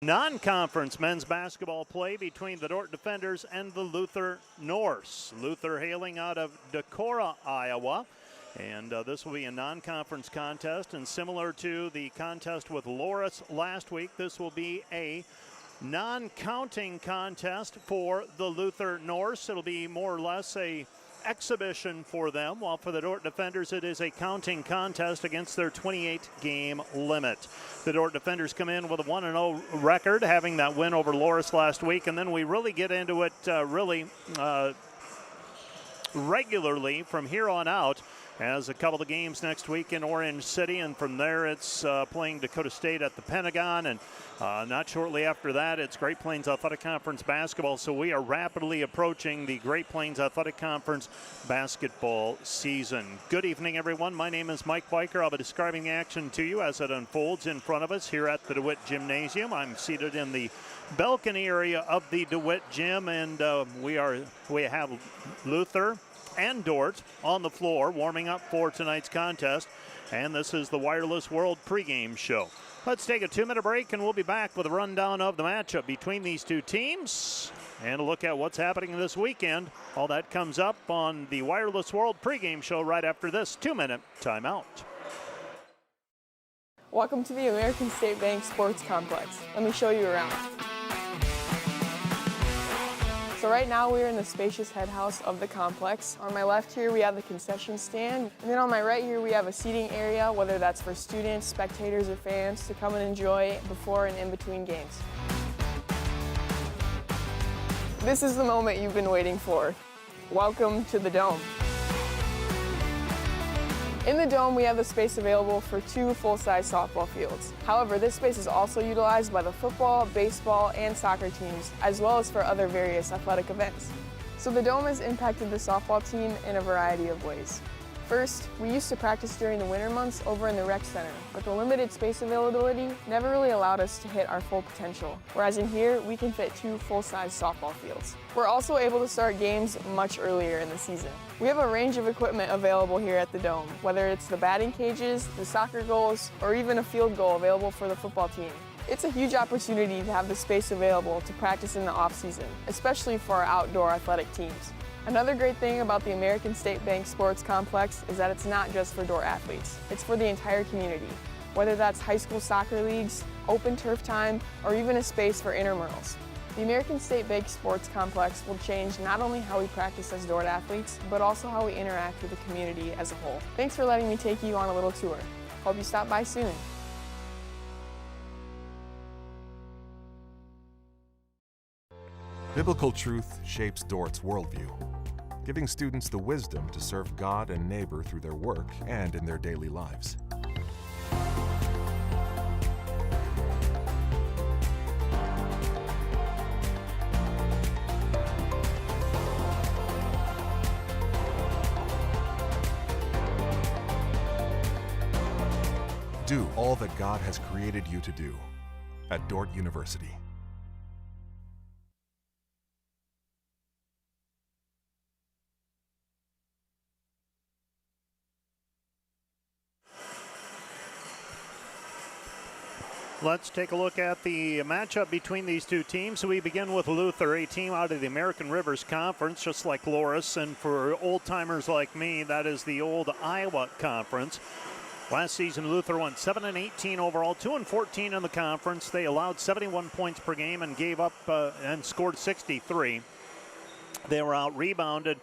Non-conference men's basketball play between the Dordt Defenders and the Luther Norse. Luther hailing out of Decorah, Iowa. And this will be a non-conference contest. And similar to the contest with Loris last week, this will be a non-counting contest for the Luther Norse. It'll be more or less a exhibition for them, while for the Dordt Defenders it is a counting contest against their 28-game limit. The Dordt Defenders come in with a 1-0 record, having that win over Loris last week, and then we really get into it regularly from here on out, as a couple of games next week in Orange City, and from there it's playing Dakota State at the Pentagon, and not shortly after that it's Great Plains Athletic Conference basketball. So we are rapidly approaching the Great Plains Athletic Conference basketball season. Good evening, everyone. My name is Mike Biker. I'll be describing the action to you as it unfolds in front of us here at the DeWitt Gymnasium. I'm seated in the balcony area of the DeWitt Gym, and we have Luther and Dordt on the floor warming up for tonight's contest, and this is the Wireless World pregame show. Let's take a 2-minute break, and we'll be back with a rundown of the matchup between these two teams and a look at what's happening this weekend. All that comes up on the Wireless World pregame show right after this 2-minute timeout. Welcome to the American State Bank Sports Complex. Let me show you around. So right now we're in the spacious head house of the complex. On my left here we have the concession stand, and then on my right here we have a seating area, whether that's for students, spectators, or fans to come and enjoy before and in between games. This is the moment you've been waiting for. Welcome to the Dome. In the Dome, we have the space available for 2 full-size softball fields. However, this space is also utilized by the football, baseball, and soccer teams, as well as for other various athletic events. So the Dome has impacted the softball team in a variety of ways. First, we used to practice during the winter months over in the rec center, but the limited space availability never really allowed us to hit our full potential, whereas in here, we can fit 2 full-size softball fields. We're also able to start games much earlier in the season. We have a range of equipment available here at the Dome, whether it's the batting cages, the soccer goals, or even a field goal available for the football team. It's a huge opportunity to have the space available to practice in the off-season, especially for our outdoor athletic teams. Another great thing about the American State Bank Sports Complex is that it's not just for Dordt athletes. It's for the entire community, whether that's high school soccer leagues, open turf time, or even a space for intramurals. The American State Bank Sports Complex will change not only how we practice as Dordt athletes, but also how we interact with the community as a whole. Thanks for letting me take you on a little tour. Hope you stop by soon. Biblical truth shapes Dordt's worldview, giving students the wisdom to serve God and neighbor through their work and in their daily lives. Do all that God has created you to do at Dordt University. Let's take a look at the matchup between these two teams. So we begin with Luther, a team out of the American Rivers Conference, just like Loris. And for old-timers like me, that is the old Iowa Conference. Last season, Luther won 7-18 overall, 2-14 in the conference. They allowed 71 points per game and gave up and scored 63. They were out-rebounded.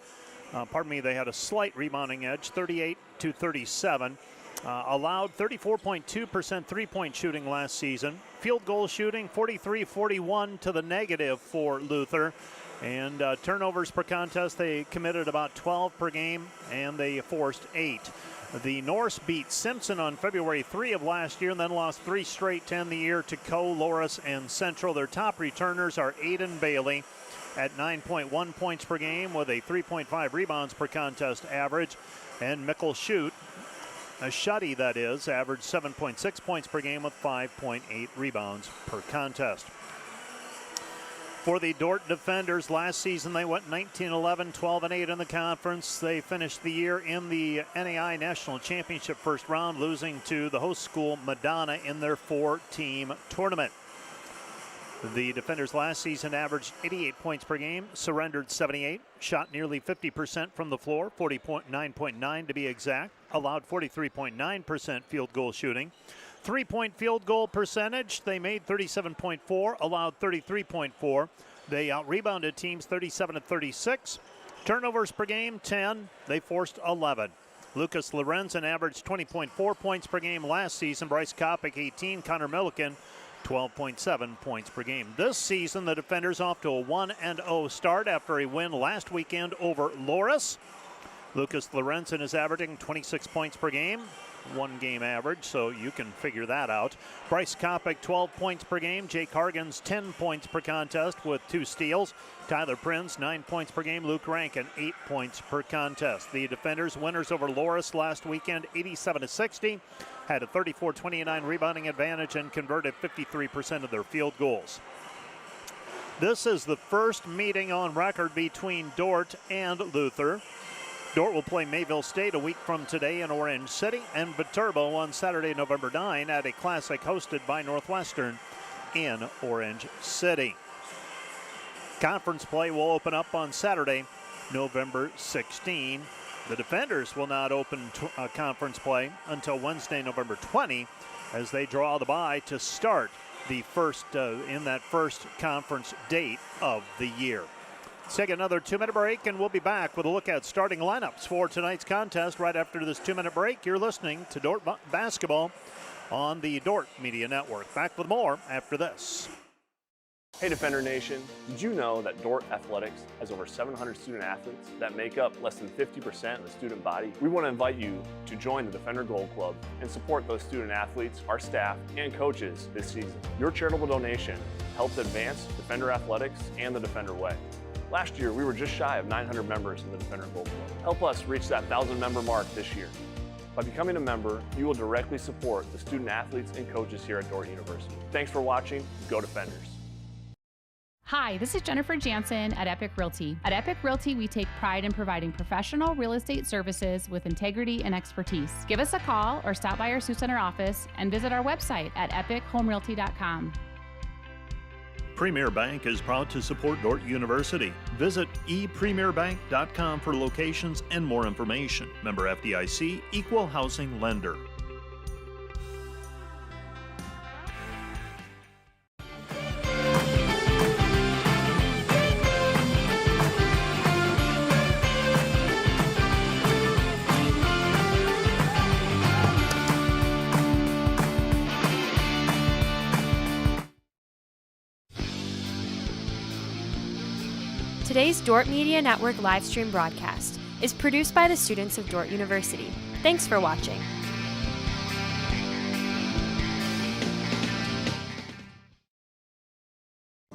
They had a slight rebounding edge, 38-37. Allowed 34.2% three-point shooting last season. Field goal shooting 43-41 to the negative for Luther. And turnovers per contest, they committed about 12 per game, and they forced 8. The Norse beat Simpson on February 3 of last year and then lost 3 straight to end the year to Coe, Loris, and Central. Their top returners are Aiden Bailey at 9.1 points per game with a 3.5 rebounds per contest average. And Mikkel Schutt, a Shuddy that is, averaged 7.6 points per game with 5.8 rebounds per contest. For the Dordt Defenders, last season they went 19-11, 12-8 in the conference. They finished the year in the NAI National Championship first round, losing to the host school Madonna in their 4-team tournament. The defenders last season averaged 88 points per game, surrendered 78, shot nearly 50% from the floor, 49.9 to be exact, allowed 43.9% field goal shooting. 3-point field goal percentage, they made 37.4, allowed 33.4. They out-rebounded teams 37-36. Turnovers per game, 10. They forced 11. Lucas Lorenzen averaged 20.4 points per game last season. Bryce Kopic, 18. Connor Milliken, 12.7 points per game. This season, the defenders off to a 1-0 start after a win last weekend over Loras. Lucas Lorenzen is averaging 26 points per game, one game average, so you can figure that out. Bryce Kopic, 12 points per game. Jake Hargens, 10 points per contest with 2 steals. Tyler Prince, 9 points per game. Luke Rankin, 8 points per contest. The defenders, winners over Loras last weekend, 87-60. Had a 34-29 rebounding advantage and converted 53% of their field goals. This is the first meeting on record between Dordt and Luther. Dordt will play Mayville State a week from today in Orange City, and Viterbo on Saturday, November 9 at a classic hosted by Northwestern in Orange City. Conference play will open up on Saturday, November 16. The defenders will not open conference play until Wednesday, November 20, as they draw the bye to start the first in that first conference date of the year. Let's take another 2-minute break, and we'll be back with a look at starting lineups for tonight's contest right after this 2-minute break. You're listening to Dordt Basketball on the Dordt Media Network. Back with more after this. Hey Defender Nation, did you know that Dordt Athletics has over 700 student athletes that make up less than 50% of the student body? We want to invite you to join the Defender Gold Club and support those student athletes, our staff, and coaches this season. Your charitable donation helps advance Defender Athletics and the Defender Way. Last year, we were just shy of 900 members in the Defender Gold Club. Help us reach that 1,000-member mark this year. By becoming a member, you will directly support the student athletes and coaches here at Dordt University. Thanks for watching. Go Defenders. Hi, this is Jennifer Jansen at Epic Realty. At Epic Realty, we take pride in providing professional real estate services with integrity and expertise. Give us a call or stop by our Sioux Center office and visit our website at epichomerealty.com. Premier Bank is proud to support Dordt University. Visit epremierbank.com for locations and more information. Member FDIC, Equal Housing Lender. Today's Dordt Media Network livestream broadcast is produced by the students of Dordt University. Thanks for watching.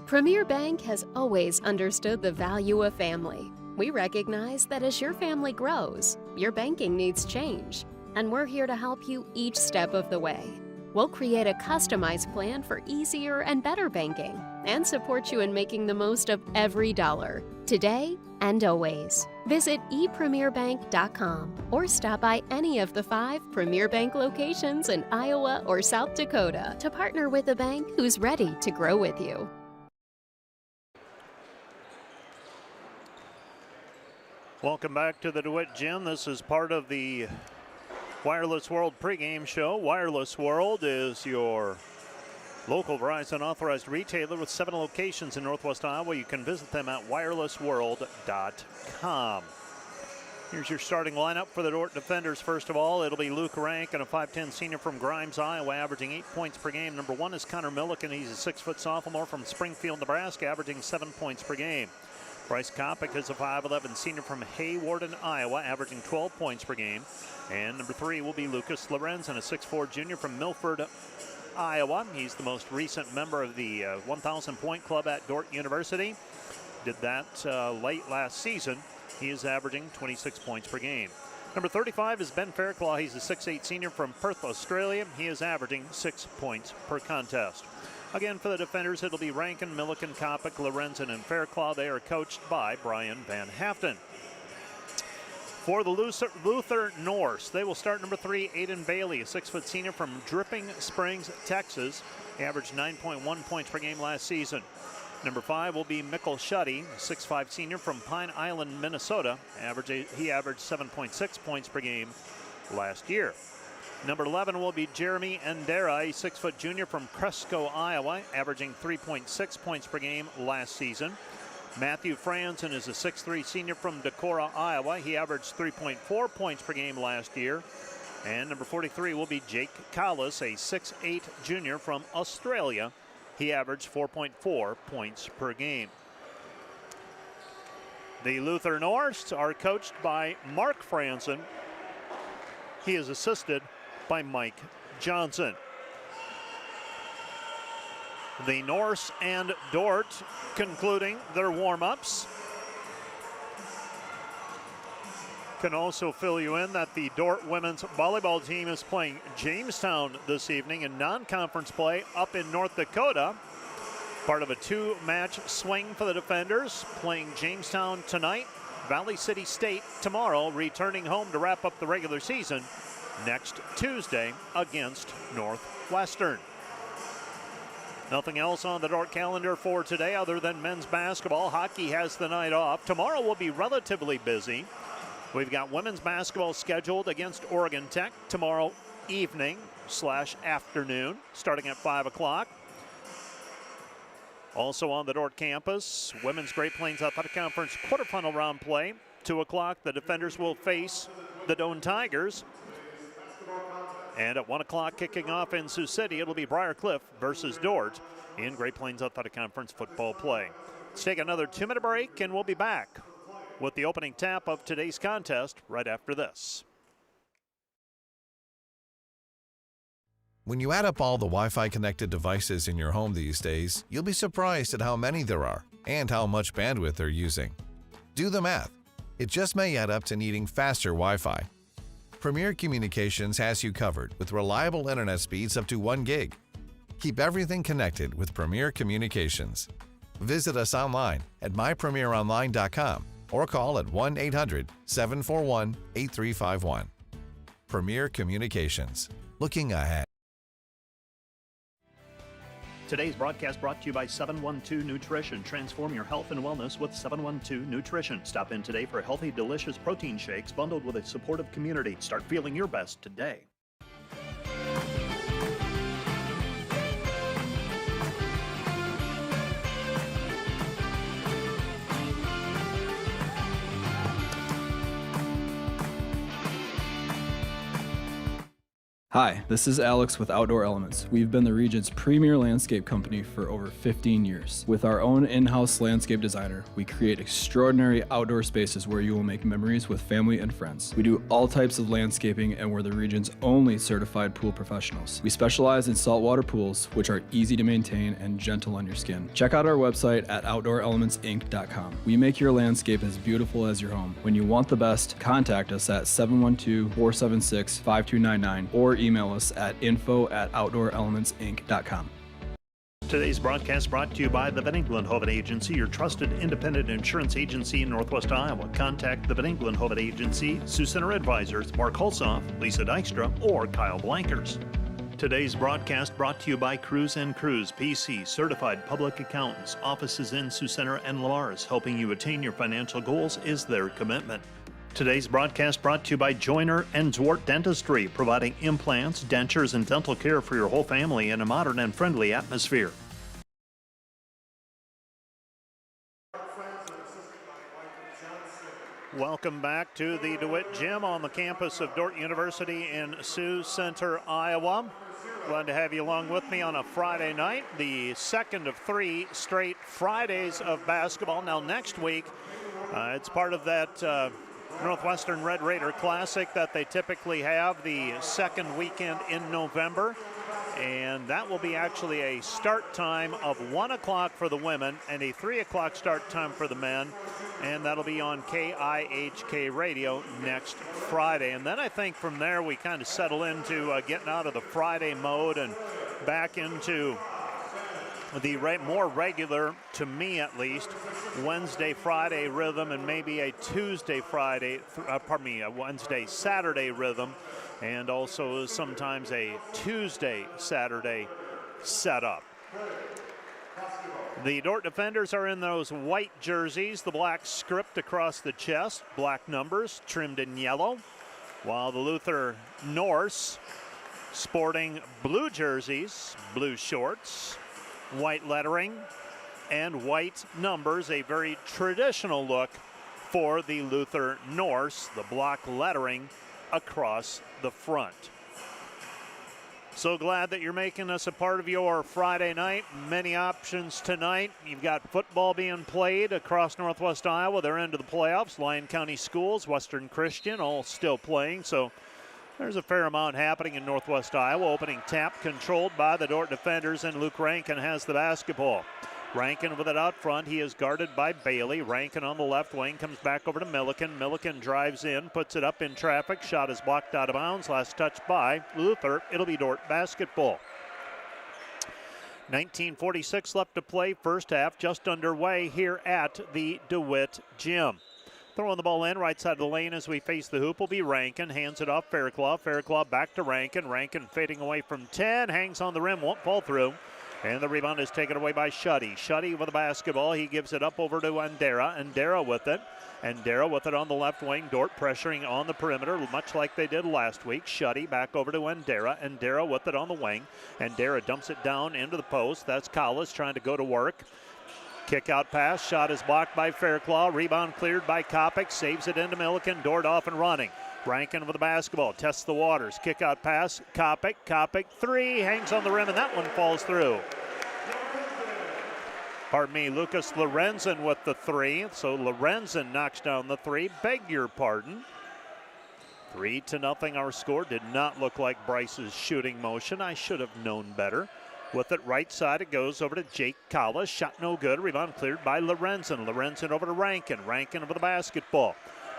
Premier Bank has always understood the value of family. We recognize that as your family grows, your banking needs change, and we're here to help you each step of the way. We'll create a customized plan for easier and better banking and support you in making the most of every dollar, today and always. Visit epremierbank.com or stop by any of the 5 Premier Bank locations in Iowa or South Dakota to partner with a bank who's ready to grow with you. Welcome back to the DeWitt Gym. This is part of the Wireless World pregame show. Wireless World is your local Verizon authorized retailer with 7 locations in Northwest Iowa. You can visit them at wirelessworld.com. Here's your starting lineup for the Dordt defenders. First of all, it'll be Luke Rank, and a 5'10 senior from Grimes, Iowa, averaging 8 points per game. Number 1 is Connor Milliken. He's a 6-foot sophomore from Springfield, Nebraska, averaging 7 points per game. Bryce Kopic is a 5'11 senior from Haywarden, Iowa, averaging 12 points per game. And number 3 will be Lucas Lorenzen, a 6'4 junior from Milford, Iowa. He's the most recent member of the 1,000-point club at Dordt University. Did that late last season. He is averaging 26 points per game. Number 35 is Ben Fairclough. He's a 6'8 senior from Perth, Australia. He is averaging 6 points per contest. Again, for the defenders, it'll be Rankin, Milliken, Kopic, Lorenzen, and Fairclough. They are coached by Brian Van Haften. For the Luther Norse, they will start number 3, Aiden Bailey, a 6-foot senior from Dripping Springs, Texas. He averaged 9.1 points per game last season. Number 5 will be Mikkel Schutty, a 6'5 senior from Pine Island, Minnesota. He averaged 7.6 points per game last year. Number 11 will be Jeremy Endera, a 6-foot junior from Cresco, Iowa, averaging 3.6 points per game last season. Matthew Franzen is a 6'3 senior from Decorah, Iowa. He averaged 3.4 points per game last year. And number 43 will be Jake Collis, a 6'8 junior from Australia. He averaged 4.4 points per game. The Luther Norse are coached by Mark Franzen. He is assisted by Mike Johnson. The Norse and Dordt concluding their warm-ups. Can also fill you in that the Dordt women's volleyball team is playing Jamestown this evening in non-conference play up in North Dakota. Part of a 2-match swing for the defenders, playing Jamestown tonight, Valley City State tomorrow, returning home to wrap up the regular season next Tuesday against Northwestern. Nothing else on the Dordt calendar for today other than men's basketball. Hockey has the night off. Tomorrow will be relatively busy. We've got women's basketball scheduled against Oregon Tech tomorrow evening/afternoon, starting at 5 o'clock. Also on the Dordt campus, Women's Great Plains Athletic Conference quarterfinal round play. 2 o'clock, the defenders will face the Doane Tigers. And at 1 o'clock, kicking off in Sioux City, it'll be Briarcliff versus Dordt in Great Plains Athletic Conference football play. Let's take another 2-minute break, and we'll be back with the opening tap of today's contest right after this. When you add up all the Wi-Fi connected devices in your home these days, you'll be surprised at how many there are and how much bandwidth they're using. Do the math. It just may add up to needing faster Wi-Fi. Premier Communications has you covered with reliable internet speeds up to 1 gig. Keep everything connected with Premier Communications. Visit us online at mypremieronline.com or call at 1-800-741-8351. Premier Communications. Looking ahead. Today's broadcast brought to you by 712 Nutrition. Transform your health and wellness with 712 Nutrition. Stop in today for healthy, delicious protein shakes bundled with a supportive community. Start feeling your best today. Hi, this is Alex with Outdoor Elements. We've been the region's premier landscape company for over 15 years. With our own in-house landscape designer, we create extraordinary outdoor spaces where you will make memories with family and friends. We do all types of landscaping and we're the region's only certified pool professionals. We specialize in saltwater pools, which are easy to maintain and gentle on your skin. Check out our website at OutdoorElementsInc.com. We make your landscape as beautiful as your home. When you want the best, contact us at 712-476-5299 or email us at info@OutdoorElementsInc.com. Today's broadcast brought to you by the Van Engelen-Hoven Agency, your trusted independent insurance agency in Northwest Iowa. Contact the Van Engelen-Hoven Agency, Sioux Center Advisors, Mark Hulsoff, Lisa Dykstra, or Kyle Blankers. Today's broadcast brought to you by Cruz & Cruz, PC, certified public accountants, offices in Sioux Center and Lamar's. Helping you attain your financial goals is their commitment. Today's broadcast brought to you by Joyner & Zwart Dentistry, providing implants, dentures, and dental care for your whole family in a modern and friendly atmosphere. Welcome back to the DeWitt Gym on the campus of Dordt University in Sioux Center, Iowa. Glad to have you along with me on a Friday night, the second of 3 straight Fridays of basketball. Now next week, it's part of that Northwestern Red Raider Classic that they typically have the second weekend in November. And that will be actually a start time of 1 o'clock for the women and a 3 o'clock start time for the men. And that'll be on KIHK radio next Friday. And then I think from there we kind of settle into getting out of the Friday mode and back into the more regular, to me at least, Wednesday, Friday rhythm, and maybe a Tuesday, Friday, a Wednesday, Saturday rhythm, and also sometimes a Tuesday, Saturday setup. The Dordt defenders are in those white jerseys, the black script across the chest, black numbers trimmed in yellow, while the Luther Norse sporting blue jerseys, blue shorts, white lettering, and white numbers, a very traditional look for the Luther Norse, the block lettering across the front. So glad that you're making us a part of your Friday night. Many options tonight. You've got football being played across Northwest Iowa. They're into the playoffs. Lyon County Schools, Western Christian, all still playing. So there's a fair amount happening in Northwest Iowa. Opening tap controlled by the Dordt defenders, and Luke Rankin has the basketball. Rankin with it out front. He is guarded by Bailey. Rankin on the left wing comes back over to Milliken. Milliken drives in, puts it up in traffic. Shot is blocked out of bounds. Last touch by Luther. It'll be Dordt basketball. 19:46 left to play. First half just underway here at the DeWitt Gym. Throwing the ball in, right side of the lane as we face the hoop will be Rankin. Hands it off Fairclough. Fairclough back to Rankin. Rankin fading away from 10. Hangs on the rim, won't fall through. And the rebound is taken away by Shuddy. Shuddy with the basketball. He gives it up over to Andera. Andera with it. Andera with it on the left wing. Dordt pressuring on the perimeter, much like they did last week. Shuddy back over to Andera. Andera with it on the wing. Andera dumps it down into the post. That's Collis trying to go to work. Kick out pass. Shot is blocked by Fairclough. Rebound cleared by Kopic. Saves it into Milliken. Dordt off and running. Rankin with the basketball. Tests the waters. Kick out pass. Kopic. Kopic. Three. Hangs on the rim, and that one falls through. Pardon me. Lucas Lorenzen with the three. So Lorenzen knocks down the three. Beg your pardon. 3-0 our score. Did not look like Bryce's shooting motion. I should have known better. With it right side, it goes over to Jake Collis. Shot no good. Rebound cleared by Lorenzen. Lorenzen over to Rankin. Rankin over the basketball.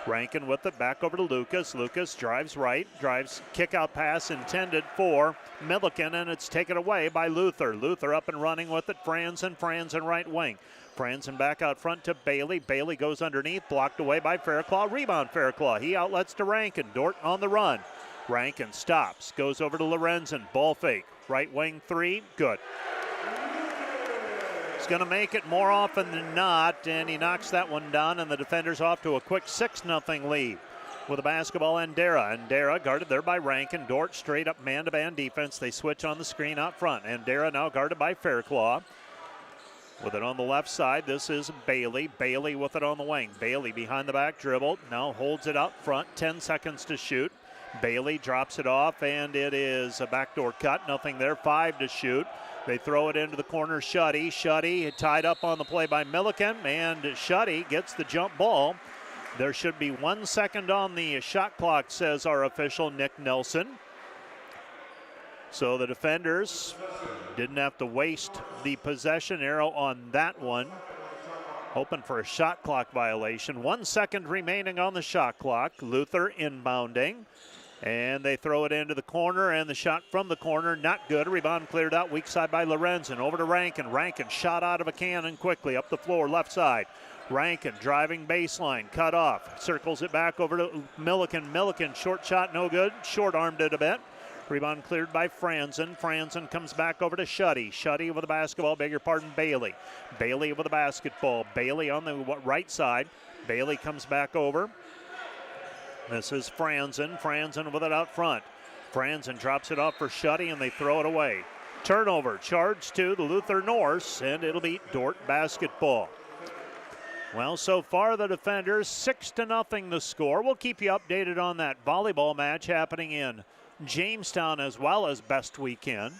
Rankin with it back over to Lucas. Lucas drives right. Drives kick out pass intended for Milliken, and it's taken away by Luther. Luther up and running with it. Franzen right wing. Franzen back out front to Bailey. Bailey goes underneath. Blocked away by Fairclough. Rebound Fairclough. He outlets to Rankin. Dordt on the run. Rankin stops. Goes over to Lorenzen. Ball fake. Right wing three, good. He's going to make it more often than not, and he knocks that one down, and the defenders off to a quick 6-0 lead. With the basketball, Andera. Andera guarded there by Rankin. Dordt straight up man-to-man defense. They switch on the screen out front. Andera now guarded by Fairclough. With it on the left side, this is Bailey. Bailey with it on the wing. Bailey behind the back dribble. Now holds it out front. 10 seconds to shoot. Bailey drops it off, and it is a backdoor cut. Nothing there. 5 to shoot. They throw it into the corner. Shuddy. Shuddy tied up on the play by Milliken, and Shuddy gets the jump ball. There should be 1 second on the shot clock, says our official, Nick Nelson. So the defenders didn't have to waste the possession arrow on that one. Hoping for a shot clock violation. 1 second remaining on the shot clock. Luther inbounding. And they throw it into the corner, and the shot from the corner, not good. Rebound cleared out, weak side by Lorenzen. Over to Rankin. Rankin shot out of a cannon quickly, up the floor, left side. Rankin driving baseline, cut off. Circles it back over to Milliken. Milliken, short shot, no good. Short-armed it a bit. Rebound cleared by Franzen. Franzen comes back over to Shuddy. Shuddy with the basketball, beg your pardon, Bailey. Bailey with the basketball. Bailey on the right side. Bailey comes back over. This is Franzen. Franzen with it out front. Franzen drops it off for Shuddy, and they throw it away. Turnover, charge to the Luther Norse, and it'll be Dordt basketball. Well, so far the defenders, 6-0 the score. We'll keep you updated on that volleyball match happening in Jamestown as well as best weekend.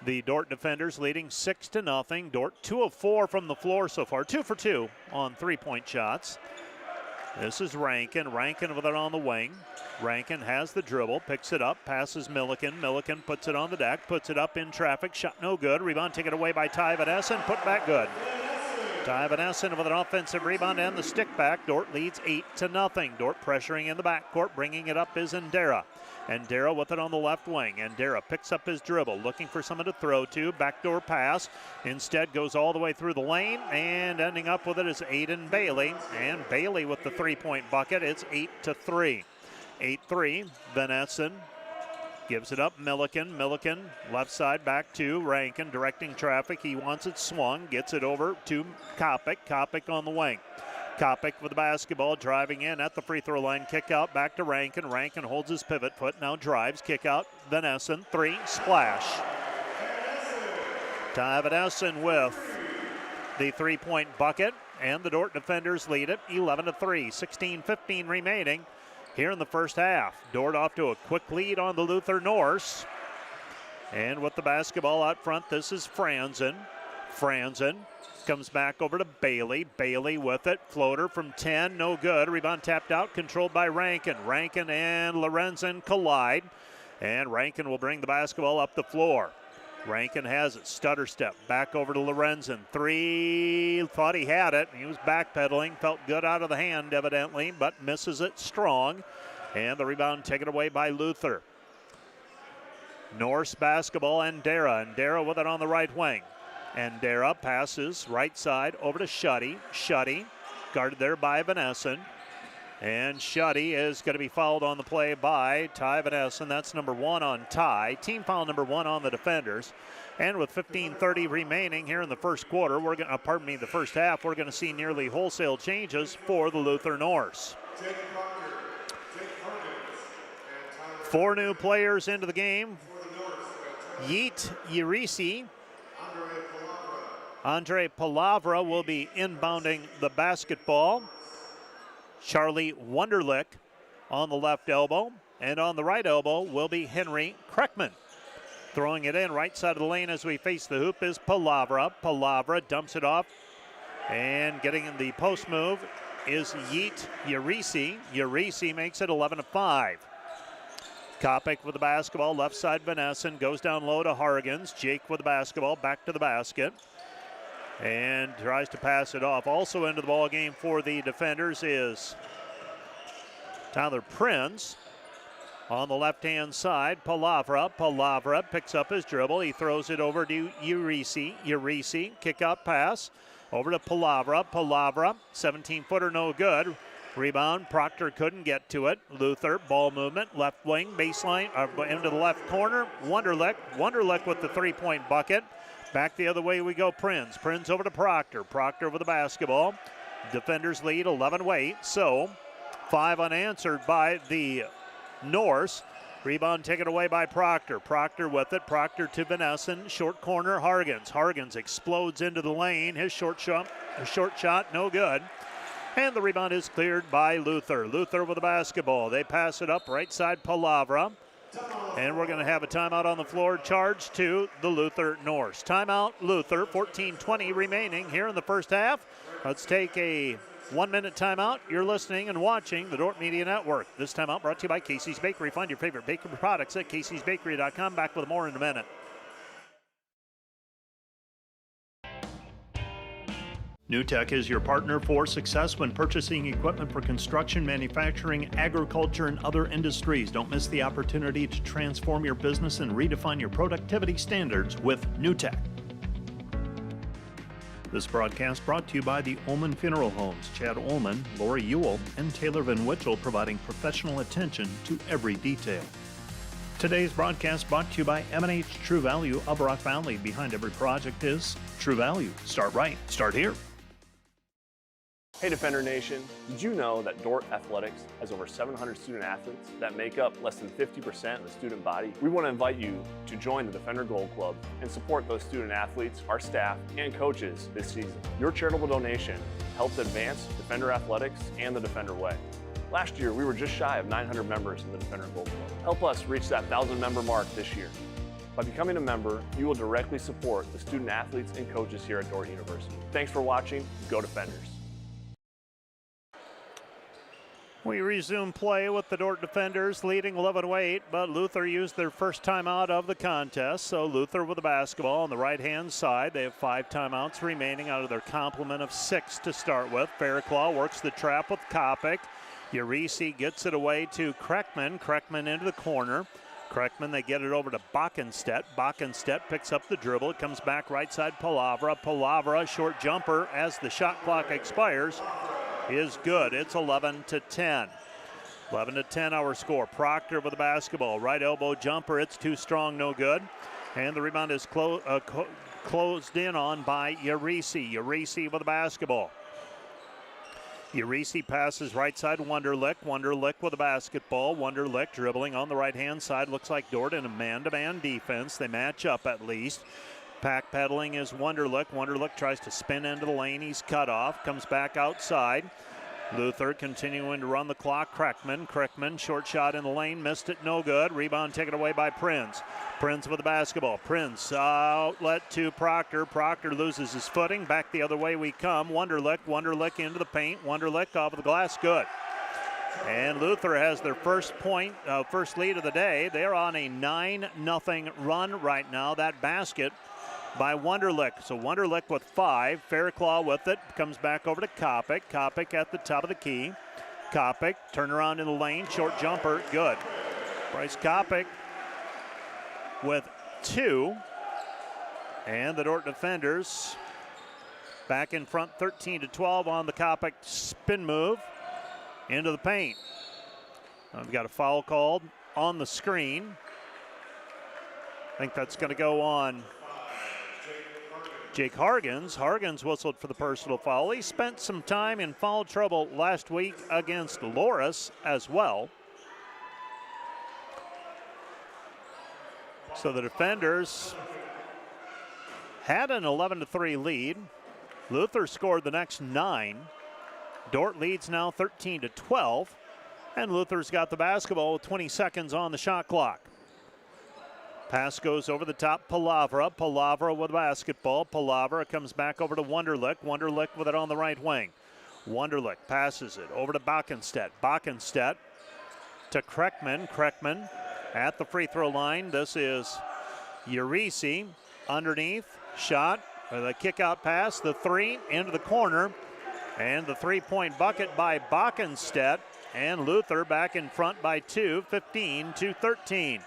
The Dordt defenders leading 6-0. Dordt 2 of 4 from the floor so far, 2 for 2 on three-point shots. This is Rankin. Rankin with it on the wing. Rankin has the dribble, picks it up, passes Milliken. Milliken puts it on the deck, puts it up in traffic. Shot no good. Rebound taken away by Ty Vanessa and put back good. Ty Van Essen with an offensive rebound and the stick back. Dordt leads 8-0. Dordt pressuring in the backcourt. Bringing it up is Ndera. Ndera with it on the left wing. Ndera picks up his dribble, looking for someone to throw to. Backdoor pass. Instead goes all the way through the lane, and ending up with it is Aiden Bailey. And Bailey with the three-point bucket. It's 8-3. 8-3. Van Essen gives it up. Milliken left side back to Rankin, directing traffic. He wants it swung. Gets it over to Kopic. Kopic on the wing. Kopic with the basketball, driving in at the free throw line. Kick out back to Rankin. Rankin holds his pivot foot, now drives. Kick out. Van Essen, three, splash. Ty Van Essen with the three-point bucket, and the Dordt defenders lead it 11-3. 16:15 remaining here in the first half. Dordt off to a quick lead on the Luther Norse. And with the basketball out front, this is Franzen. Franzen comes back over to Bailey. Bailey with it. Floater from 10, no good. Rebound tapped out, controlled by Rankin. Rankin and Lorenzen collide. And Rankin will bring the basketball up the floor. Rankin has it. Stutter step. Back over to Lorenzen. Three. Thought he had it. He was backpedaling. Felt good out of the hand, evidently, but misses it strong. And the rebound taken away by Luther. Norse basketball, Ndera. Ndera with it on the right wing. Ndera passes right side over to Shuddy. Shuddy guarded there by Van Essen. And Shuddy is going to be fouled on the play by Ty Van Essen. That's number 1 on Ty. Team foul number 1 on the defenders. And with 15:30 remaining here in the first quarter, the first half, we're going to see nearly wholesale changes for the Luther Norse. 4 new players into the game. Yeet Yerisi. Andre Palavra will be inbounding the basketball. Charlie Wunderlich on the left elbow. And on the right elbow will be Henry Kreckman. Throwing it in right side of the lane as we face the hoop is Palavra. Palavra dumps it off. And getting in the post move is Yeet Yerisi. Yerisi makes it 11-5. Kopic with the basketball, left side Van Essen, goes down low to Hargens. Jake with the basketball, back to the basket. And tries to pass it off. Also into the ball game for the defenders is Tyler Prinz. On the left-hand side, Palavra picks up his dribble. He throws it over to Yerisi. Yerisi, kick-out pass over to Palavra. Palavra, 17-footer, no good. Rebound, Proctor couldn't get to it. Luther, ball movement, left wing, baseline, into the left corner. Wunderlich with the three-point bucket. Back the other way we go, Prinz. Prinz over to Proctor. Proctor with the basketball. Defenders lead 11-8. So 5 unanswered by the Norse. Rebound taken away by Proctor. Proctor with it. Proctor to Van Essen. Short corner, Hargens. Hargens explodes into the lane. His short shot, no good. And the rebound is cleared by Luther. Luther with the basketball. They pass it up right side, Palavra. And we're going to have a timeout on the floor charged to the Luther Norse. Timeout, Luther, 14:20 remaining here in the first half. Let's take a 1-minute timeout. You're listening and watching the Dordt Media Network. This timeout brought to you by Casey's Bakery. Find your favorite bakery products at caseysbakery.com. Back with more in a minute. NewTek is your partner for success when purchasing equipment for construction, manufacturing, agriculture, and other industries. Don't miss the opportunity to transform your business and redefine your productivity standards with NewTek. This broadcast brought to you by the Ullman Funeral Homes. Chad Ullman, Lori Ewell, and Taylor Van Witchell providing professional attention to every detail. Today's broadcast brought to you by M&H True Value of Rock Valley. Behind every project is True Value. Start right. Start here. Hey Defender Nation, did you know that Dordt Athletics has over 700 student athletes that make up less than 50% of the student body? We want to invite you to join the Defender Gold Club and support those student athletes, our staff, and coaches this season. Your charitable donation helps advance Defender Athletics and the Defender Way. Last year, we were just shy of 900 members in the Defender Gold Club. Help us reach that 1,000 member mark this year. By becoming a member, you will directly support the student athletes and coaches here at Dordt University. Thanks for watching. Go Defenders. We resume play with the Dordt defenders leading 11-8, but Luther used their first timeout of the contest. So Luther with the basketball on the right-hand side. They have 5 timeouts remaining out of their complement of 6 to start with. Fairclaw works the trap with Kopic. Urisi gets it away to Kreckman. Kreckman into the corner. Kreckman, they get it over to Bockenstedt. Bockenstedt picks up the dribble. It comes back right side Palavra. Palavra, short jumper as the shot clock expires, is good. It's 11-10. 11-10 our score. Proctor with the basketball. Right elbow jumper. It's too strong, no good. And the rebound is closed in on by Urisi. Urisi with the basketball. Urisi passes right side Wunderlich. Wunderlich with the basketball. Wunderlich dribbling on the right-hand side. Looks like Dordt in a man-to-man defense. They match up at least. Pack pedaling is Wunderlich. Wunderlich tries to spin into the lane. He's cut off. Comes back outside. Luther continuing to run the clock. Kreckman, short shot in the lane. Missed it, no good. Rebound taken away by Prinz. Prinz with the basketball. Prinz outlet to Proctor. Proctor loses his footing. Back the other way we come. Wunderlich into the paint. Wunderlich off of the glass, good. And Luther has their first lead of the day. They're on a 9-0 run right now. That basket by Wunderlich. So Wunderlich with 5. Fairclaw with it. Comes back over to Kopic. Kopic at the top of the key. Kopic, turn around in the lane. Short jumper, good. Bryce Kopic with 2. And the Dordt defenders back in front 13-12 on the Kopic spin move into the paint. We've got a foul called on the screen. I think that's going to go on Jake Hargens. Hargens whistled for the personal foul. He spent some time in foul trouble last week against Loris as well. So the defenders had an 11-3 lead. Luther scored the next 9. Dordt leads now 13-12. And Luther's got the basketball with 20 seconds on the shot clock. Pass goes over the top, Palavra. Palavra with basketball. Palavra comes back over to Wunderlich. Wunderlich with it on the right wing. Wunderlich passes it over to Bockenstedt. Bockenstedt to Kreckman. Kreckman at the free throw line. This is Urisi underneath. Shot, the kick out pass, the 3 into the corner. And the 3-point bucket by Bockenstedt. And Luther back in front by 2, 15-13.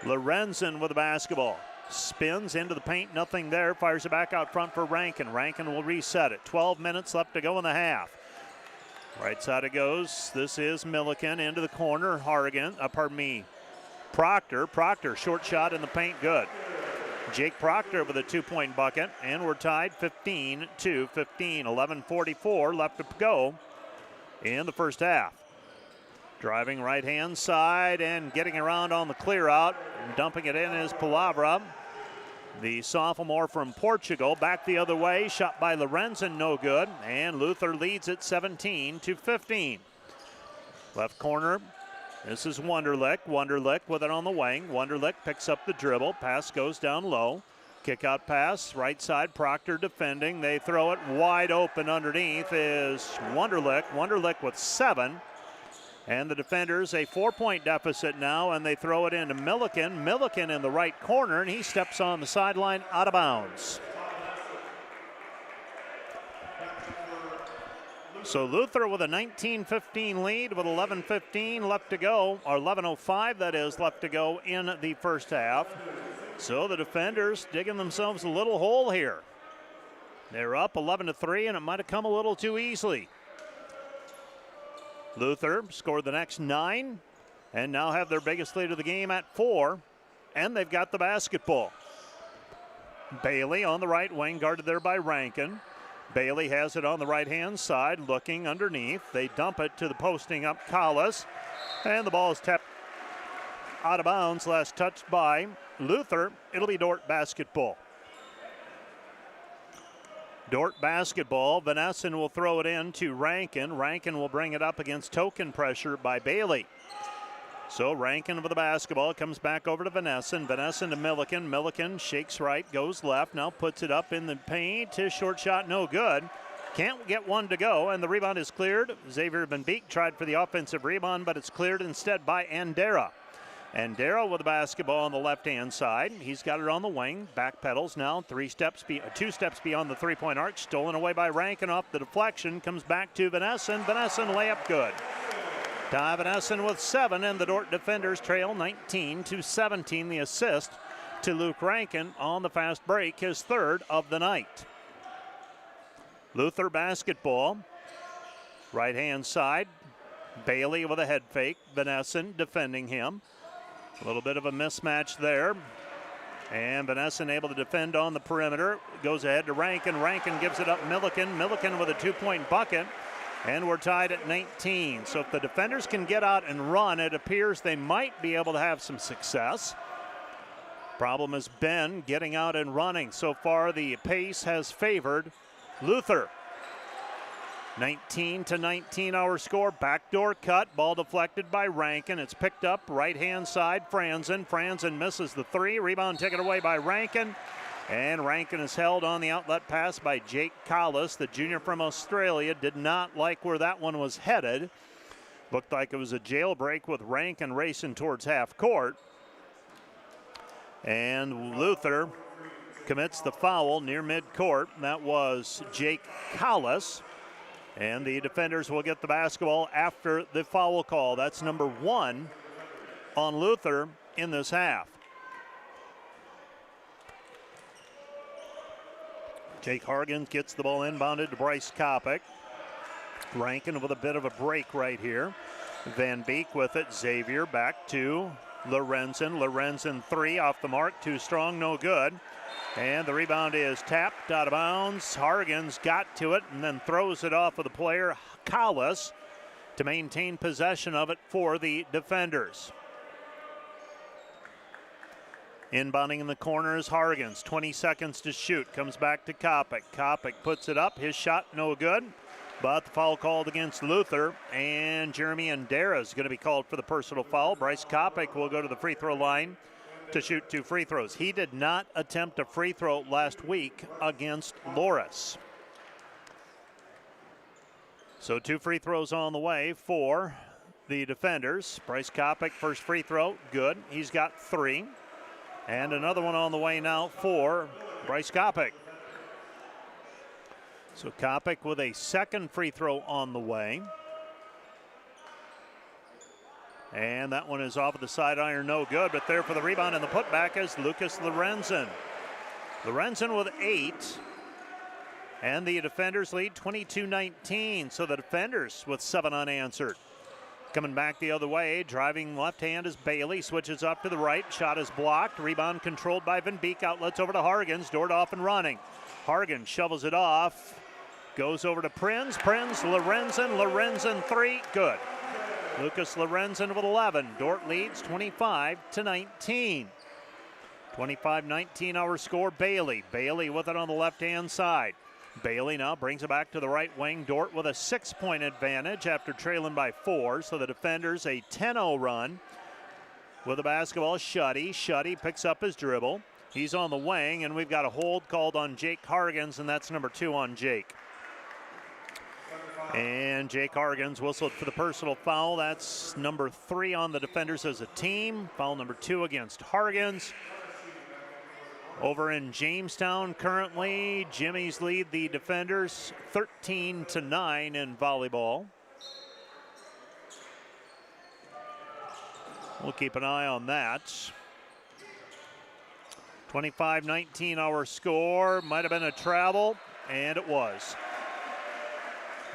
Lorenzen with the basketball. Spins into the paint, nothing there. Fires it back out front for Rankin. Rankin will reset it. 12 minutes left to go in the half. Right side it goes. This is Milliken into the corner. Proctor. Proctor, short shot in the paint, good. Jake Proctor with a 2-point bucket, and we're tied 15-15. 11:44 left to go in the first half. Driving right-hand side and getting around on the clear out. Dumping it in is Palavra. The sophomore from Portugal. Back the other way. Shot by Lorenzen, no good. And Luther leads it 17-15. Left corner. This is Wunderlich. Wunderlich with it on the wing. Wunderlich picks up the dribble. Pass goes down low. Kick out pass. Right side. Proctor defending. They throw it wide open underneath is Wunderlich. Wunderlich with 7. And the defenders a 4-point deficit now, and they throw it into Milliken. Milliken in the right corner, and he steps on the sideline out of bounds. So Luther with a 19-15 lead with 11:15 left to go, or 11:05 that is left to go in the first half. So the defenders digging themselves a little hole here. They're up 11-3, and it might have come a little too easily. Luther scored the next 9 and now have their biggest lead of the game at 4, and they've got the basketball. Bailey on the right wing, guarded there by Rankin. Bailey has it on the right-hand side, looking underneath. They dump it to the posting up Collis, and the ball is tapped out of bounds, last touched by Luther. It'll be Dordt basketball. Dordt basketball. Van Essen will throw it in to Rankin. Rankin will bring it up against token pressure by Bailey. So Rankin with the basketball, comes back over to Van Essen. Van Essen to Milliken. Milliken shakes right, goes left, now puts it up in the paint. His short shot no good. Can't get one to go, and the rebound is cleared. Xavier Van Beek tried for the offensive rebound, but it's cleared instead by Andera. Andera with the basketball on the left-hand side. He's got it on the wing. Back pedals now. 2 steps beyond the three-point arc. Stolen away by Rankin off the deflection. Comes back to Van Essen. Van Essen layup good. Ty Van Essen with 7, and the Dordt defenders trail 19-17. The assist to Luke Rankin on the fast break, his 3rd of the night. Luther basketball. Right-hand side. Bailey with a head fake. Van Essen defending him. A little bit of a mismatch there. And Van Essen able to defend on the perimeter. Goes ahead to Rankin. Rankin gives it up Milliken. Milliken with a 2-point bucket. And we're tied at 19. So if the defenders can get out and run, it appears they might be able to have some success. Problem has been getting out and running. So far, the pace has favored Luther. 19-19 our score. Backdoor cut. Ball deflected by Rankin. It's picked up right-hand side. Franzen. Franzen misses the 3. Rebound taken away by Rankin. And Rankin is held on the outlet pass by Jake Collis. The junior from Australia did not like where that one was headed. Looked like it was a jailbreak with Rankin racing towards half court. And Luther commits the foul near midcourt. That was Jake Collis. And the defenders will get the basketball after the foul call. That's number 1 on Luther in this half. Jake Hargan gets the ball inbounded to Bryce Kopic. Rankin with a bit of a break right here. Van Beek with it. Xavier back to Lorenzen. Lorenzen 3 off the mark. Too strong, no good. And the rebound is tapped out of bounds. Hargan's got to it and then throws it off of the player, Collis, to maintain possession of it for the defenders. Inbounding in the corner is Hargan's. 20 seconds to shoot. Comes back to Kopic. Kopic puts it up. His shot no good. But the foul called against Luther. And Jeremy Andera is going to be called for the personal foul. Bryce Kopic will go to the free throw line to shoot 2 free throws. He did not attempt a free throw last week against Loras. So 2 free throws on the way for the defenders. Bryce Kopic, first free throw, good. He's got 3. And another one on the way now for Bryce Kopic. So Kopic with a second free throw on the way. And that one is off of the side iron, no good. But there for the rebound and the putback is Lucas Lorenzen. Lorenzen with 8. And the defenders lead 22-19. So the defenders with 7 unanswered. Coming back the other way, driving left hand is Bailey. Switches up to the right. Shot is blocked. Rebound controlled by Van Beek. Outlets over to Hargens. Dordt off and running. Hargan shovels it off. Goes over to Prinz. Prinz, Lorenzen. Lorenzen 3. Good. Lucas Lorenzen with 11. Dordt leads 25-19. 25-19 our score. Bailey. Bailey with it on the left-hand side. Bailey now brings it back to the right wing. Dordt with a 6-point advantage after trailing by 4. So the defenders a 10-0 run. With the basketball, Shuddy. Shuddy picks up his dribble. He's on the wing, and we've got a hold called on Jake Hargens, and that's number 2 on Jake. And Jake Hargens whistled for the personal foul. That's number 3 on the defenders as a team. Foul number 2 against Hargens. Over in Jamestown currently, Jimmy's lead the defenders 13-9 in volleyball. We'll keep an eye on that. 25-19 our score. Might have been a travel, and it was.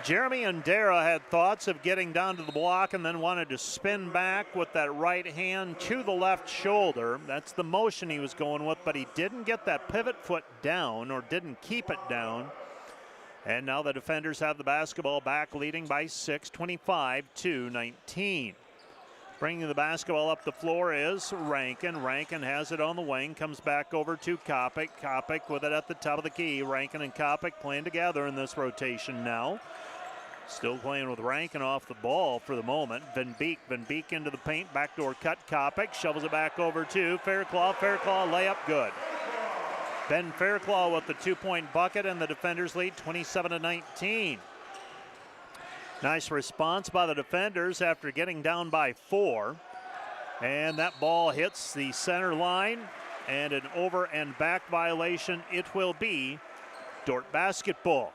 Jeremy Andera had thoughts of getting down to the block and then wanted to spin back with that right hand to the left shoulder. That's the motion he was going with, but he didn't get that pivot foot down or didn't keep it down. And now the defenders have the basketball back, leading by 6, 25-19. Bringing the basketball up the floor is Rankin. Rankin has it on the wing, comes back over to Kopic. Kopic with it at the top of the key. Rankin and Kopic playing together in this rotation now. Still playing with Rankin off the ball for the moment. Van Beek into the paint. Backdoor cut. Kopic shovels it back over to Fairclough. Fairclough layup good. Ben Fairclaw with the 2-point bucket, and the defenders lead 27-19. Nice response by the defenders after getting down by 4. And that ball hits the center line, and an over and back violation. It will be Dordt basketball.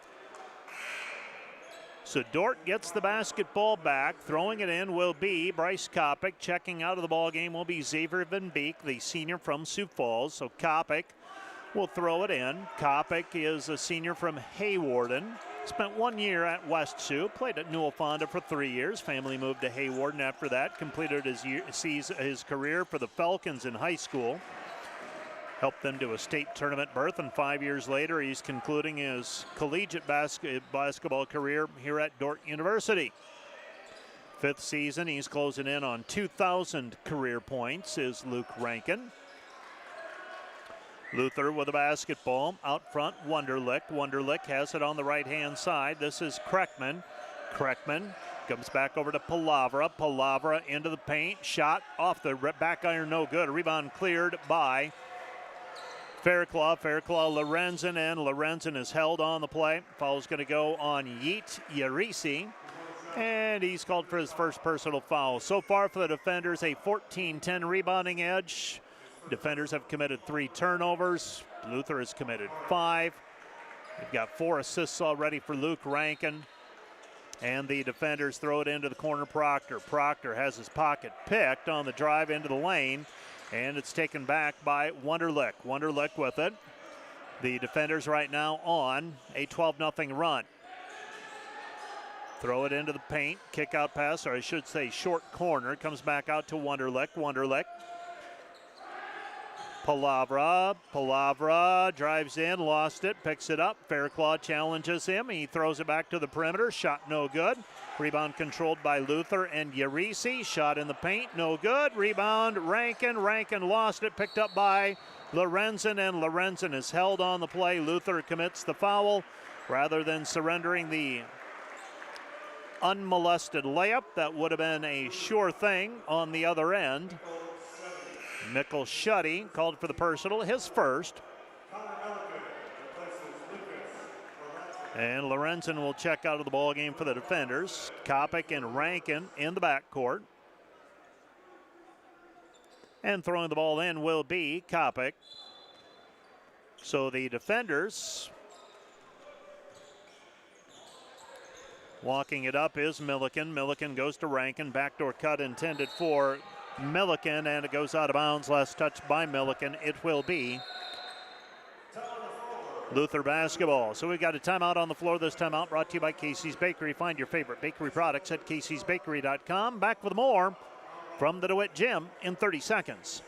So Dordt gets the basketball back. Throwing it in will be Bryce Kopic. Checking out of the ball game will be Xavier Van Beek, the senior from Sioux Falls. So Kopic will throw it in. Kopic is a senior from Haywarden. Spent 1 year at West Sioux. Played at Newell Fonda for 3 years. Family moved to Haywarden after that. Completed his career for the Falcons in high school. Helped them to a state tournament berth, and 5 years later, he's concluding his collegiate basketball career here at Dordt University. 5th season, he's closing in on 2,000 career points, is Luke Rankin. Luther with the basketball. Out front, Wunderlich. Wunderlich has it on the right-hand side. This is Kreckman. Kreckman comes back over to Palavra. Palavra into the paint. Shot off the back iron, no good. Rebound cleared by Fairclaw. Fairclaw, Lorenzen, and Lorenzen is held on the play. Foul's going to go on Yeet Yarisi, and he's called for his first personal foul. So far for the defenders, a 14-10 rebounding edge. Defenders have committed 3 turnovers. Luther has committed 5. They've got 4 assists already for Luke Rankin. And the defenders throw it into the corner. Proctor. Proctor has his pocket picked on the drive into the lane. And it's taken back by Wunderlich. Wunderlich with it. The defenders right now on a 12-0 run. Throw it into the paint. Kick out pass, or I should say short corner. Comes back out to Wunderlich. Wunderlich. Palavra drives in, lost it, picks it up. Fairclaw challenges him. He throws it back to the perimeter. Shot no good. Rebound controlled by Luther and Yarisi. Shot in the paint, no good. Rebound, Rankin. Rankin lost it, picked up by Lorenzen, and Lorenzen is held on the play. Luther commits the foul rather than surrendering the unmolested layup. That would have been a sure thing on the other end. Mikkel Shuddy called for the personal, his first. And Lorenzen will check out of the ball game for the defenders. Kopic and Rankin in the backcourt. And throwing the ball in will be Kopic. So the defenders, walking it up is Milliken. Milliken goes to Rankin. Backdoor cut intended for Milliken, and it goes out of bounds. Last touch by Milliken. It will be Luther basketball. So we've got a timeout on the floor. This timeout brought to you by Casey's Bakery. Find your favorite bakery products at caseysbakery.com. Back with more from the DeWitt Gym in 30 seconds.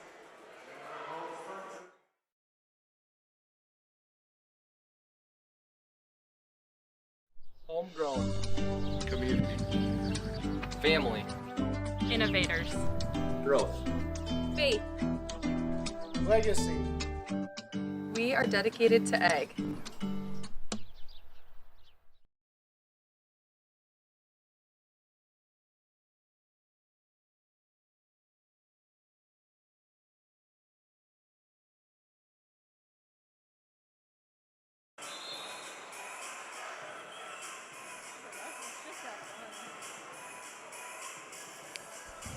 Homegrown. Community. Family. Innovators. Growth. Faith. Legacy. We are dedicated to egg.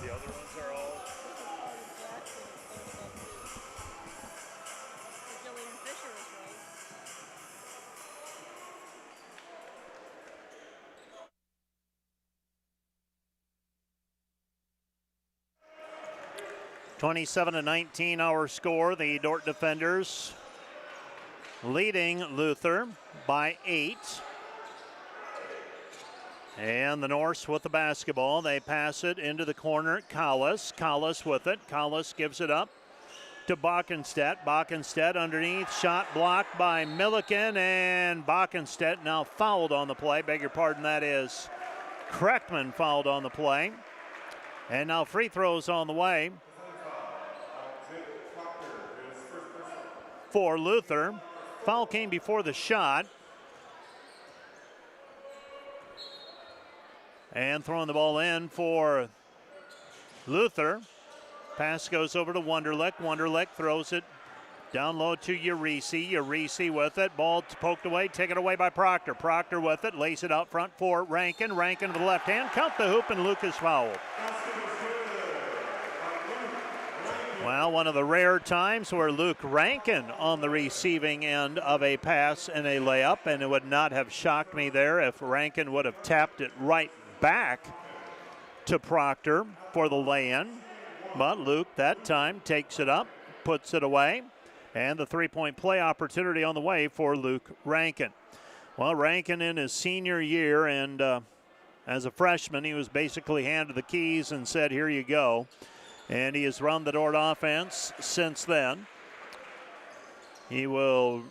The other ones are all. 27-19 our score. The Dordt defenders leading Luther by 8. And the Norse with the basketball. They pass it into the corner. Collis with it. Collis gives it up to Bockenstedt. Bockenstedt underneath. Shot blocked by Milliken. And Bockenstedt now fouled on the play. Beg your pardon, that is Kreckman fouled on the play. And now free throws on the way for Luther. Foul came before the shot. And throwing the ball in for Luther. Pass goes over to Wunderlich. Wunderlich throws it Down low to Urisi. Urisi with it. Ball poked away, taken away by Proctor. Proctor with it. Lace it out front for Rankin. Rankin with the left hand. Count the hoop, and Luke is fouled. Well, one of the rare times where Luke Rankin on the receiving end of a pass and a layup, and it would not have shocked me there if Rankin would have tapped it right back to Proctor for the lay-in. But Luke that time takes it up, puts it away, and the three-point play opportunity on the way for Luke Rankin. Well, Rankin in his senior year, and as a freshman, he was basically handed the keys and said, here you go. And he has run the Dordt offense since then. He will,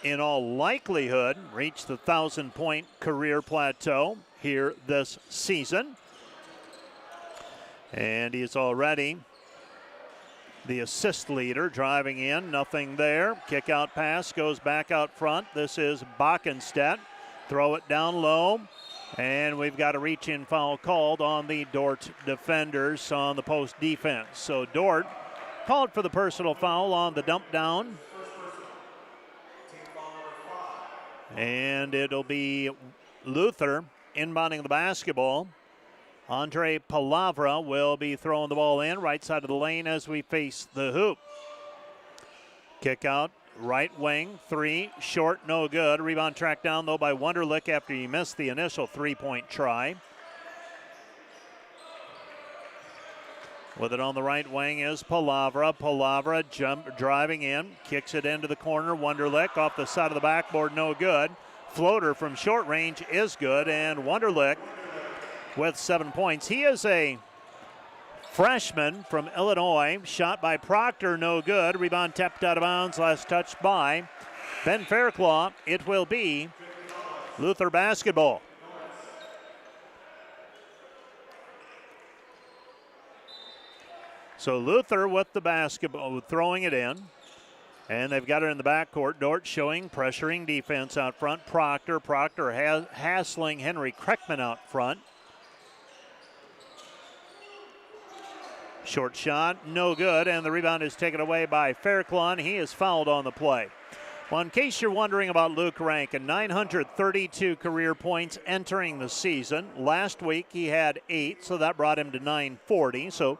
in all likelihood, reach the 1,000-point career plateau here this season. And he is already the assist leader, driving in, nothing there. Kick out pass goes back out front. This is Backenstedt. Throw it down low. And we've got a reach-in foul called on the Dordt defenders on the post defense. So Dordt called for the personal foul on the dump down. And it'll be Luther inbounding the basketball. Andre Palavra will be throwing the ball in right side of the lane as we face the hoop. Kick out, right wing, three, short, no good. Rebound tracked down, though, by Wunderlich after he missed the initial three-point try. With it on the right wing is Palavra. Palavra driving in, kicks it into the corner. Wunderlich off the side of the backboard, no good. Floater from short range is good, and Wunderlich with 7 points. He is a freshman from Illinois. Shot by Proctor, no good. Rebound tapped out of bounds, last touched by Ben Fairclough. It will be Luther basketball. So Luther with the basketball, throwing it in. And they've got it in the backcourt. Dordt showing pressuring defense out front. Proctor hassling Henry Kreckman out front. Short shot, no good, and the rebound is taken away by Fairclough. He is fouled on the play. Well, in case you're wondering about Luke Rankin, 932 career points entering the season. Last week he had 8, so that brought him to 940. So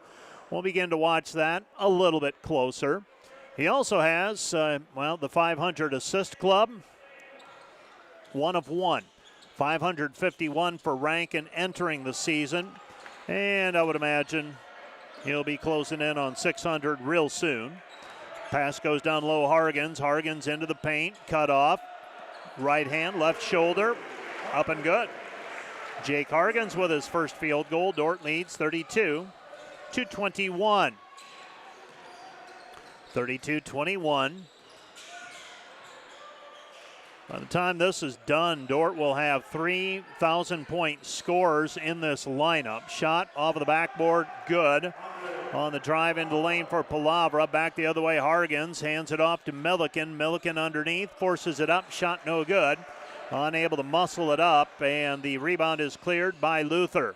we'll begin to watch that a little bit closer. He also has, the 500 assist club, 1 of 1. 551 for Rankin entering the season, and I would imagine he'll be closing in on 600 real soon. Pass goes down low, Hargens. Hargens into the paint, cut off. Right hand, left shoulder, up and good. Jake Hargens with his first field goal. Dordt leads 32-21. 32-21. By the time this is done, Dordt will have 3,000-point scorers in this lineup. Shot off of the backboard, good. On the drive into the lane for Palavra. Back the other way, Hargens hands it off to Milliken. Milliken underneath, forces it up, shot no good. Unable to muscle it up, and the rebound is cleared by Luther.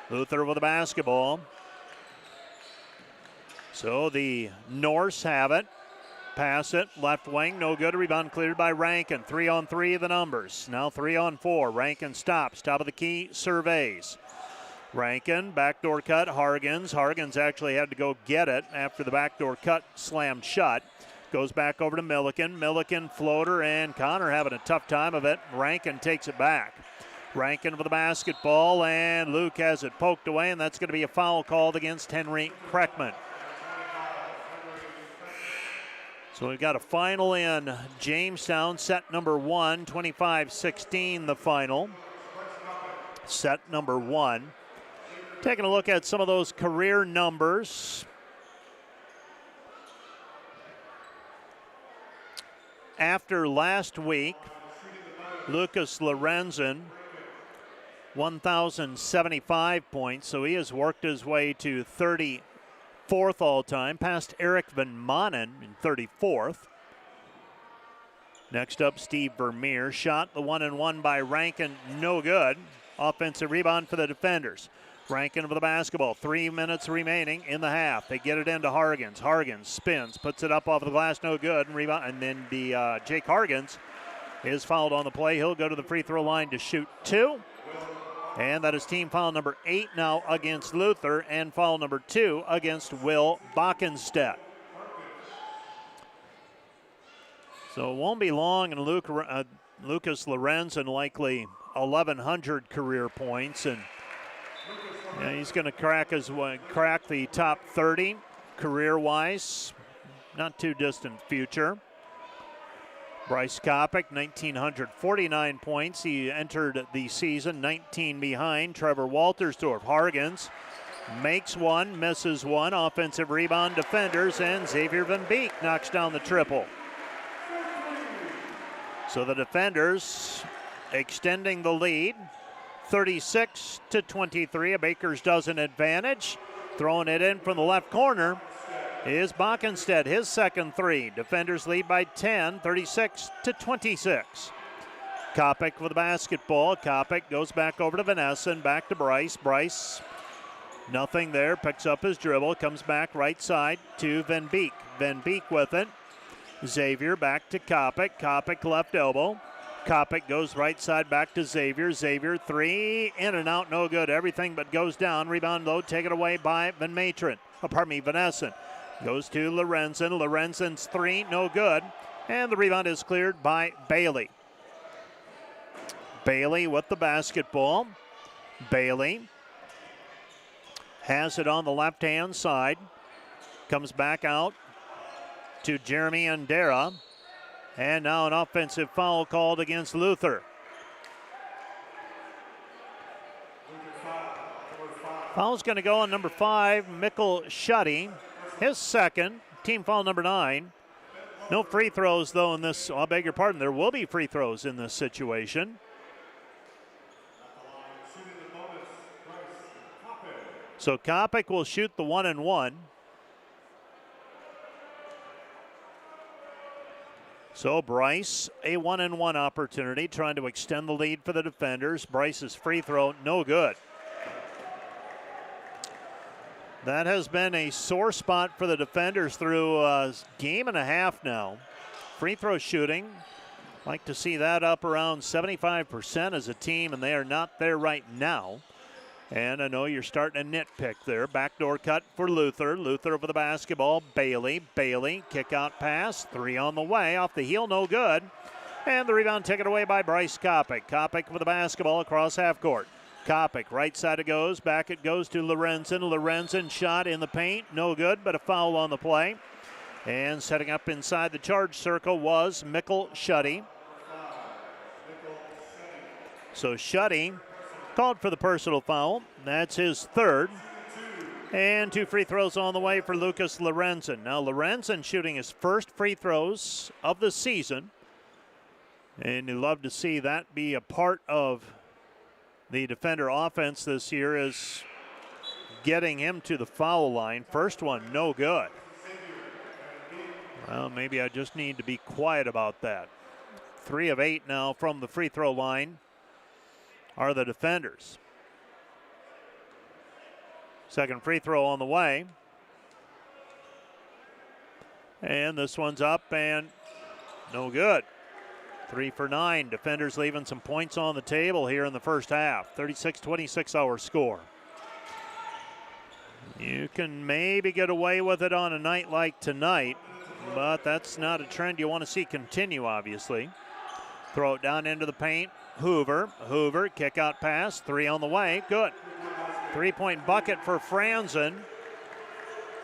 Luther with the basketball. So the Norse have it. Pass it, left wing, no good. Rebound cleared by Rankin. 3-on-3 the numbers. Now 3-on-4. Rankin stops. Top of the key, surveys. Rankin, backdoor cut, Hargens. Hargens actually had to go get it after the backdoor cut slammed shut. Goes back over to Milliken. Milliken floater, and Connor having a tough time of it. Rankin takes it back. Rankin with the basketball, and Luke has it poked away, and that's going to be a foul called against Henry Kreckman. So we've got a final in Jamestown, set number 1, 25-16 the final. Set number 1. Taking a look at some of those career numbers. After last week, Lucas Lorenzen, 1,075 points, so he has worked his way to 34th all-time, past Eric Van Manen in 34th. Next up, Steve Vermeer. Shot the 1-and-1 by Rankin, no good. Offensive rebound for the defenders. Rankin with the basketball. 3 minutes remaining in the half. They get it into Hargens. Hargens spins, puts it up off the glass, no good. And rebound. And then Jake Hargens is fouled on the play. He'll go to the free throw line to shoot 2. And that is team foul number 8 now against Luther, and foul number 2 against Will Bockenstedt. So it won't be long, and Lucas Lorenzen likely 1,100 career points, and he's going to crack the top 30 career-wise. Not too distant future. Bryce Kopic, 1,949 points. He entered the season 19 behind Trevor Waltersdorf. Hargens makes one, misses one. Offensive rebound, defenders, and Xavier Van Beek knocks down the triple. So the defenders extending the lead, 36-23. A Baker's dozen advantage. Throwing it in from the left corner is Bockenstedt, his second three. Defenders lead by 10, 36-26. Kopic with the basketball. Kopic goes back over to Vanessa and back to Bryce. Bryce, nothing there, picks up his dribble, comes back right side to Van Beek. Van Beek with it. Xavier back to Kopic. Kopic left elbow. Kopic goes right side back to Xavier. Xavier three, in and out, no good. Everything but goes down. Rebound low, taken away by Van Essen. Goes to Lorenzen. Lorenzen's three, no good. And the rebound is cleared by Bailey. Bailey with the basketball. Bailey has it on the left-hand side. Comes back out to Jeremy Andera. And now an offensive foul called against Luther. Foul's going to go on number 5, Mikkel Schutty. His second, team foul number 9. No free throws, though, in this. I beg your pardon, there will be free throws in this situation. So Kopic will shoot the 1-and-1. So Bryce, a 1-and-1 opportunity, trying to extend the lead for the defenders. Bryce's free throw, no good. That has been a sore spot for the defenders through a game and a half now. Free throw shooting, like to see that up around 75% as a team, and they are not there right now. And I know you're starting to nitpick there. Backdoor cut for Luther. Luther over the basketball. Bailey. Bailey, kick out pass. 3 on the way. Off the heel, no good. And the rebound taken away by Bryce Kopic. Kopic with the basketball across half court. Kopic, right side it goes. Back it goes to Lorenzen. Lorenzen shot in the paint. No good, but a foul on the play. And setting up inside the charge circle was Mikkel Schutty. So Schutty called for the personal foul. That's his third. And 2 free throws on the way for Lucas Lorenzen. Now Lorenzen shooting his first free throws of the season. And you love to see that be a part of the defender offense this year, is getting him to the foul line. First one, no good. Well, maybe I just need to be quiet about that. 3 of 8 now from the free throw line are the defenders. Second free throw on the way. And this one's up and no good. 3 for 9. Defenders leaving some points on the table here in the first half. 36-26 our score. You can maybe get away with it on a night like tonight, but that's not a trend you want to see continue, obviously. Throw it down into the paint. Hoover, kick out pass, 3 on the way, good. 3-point bucket for Franzen.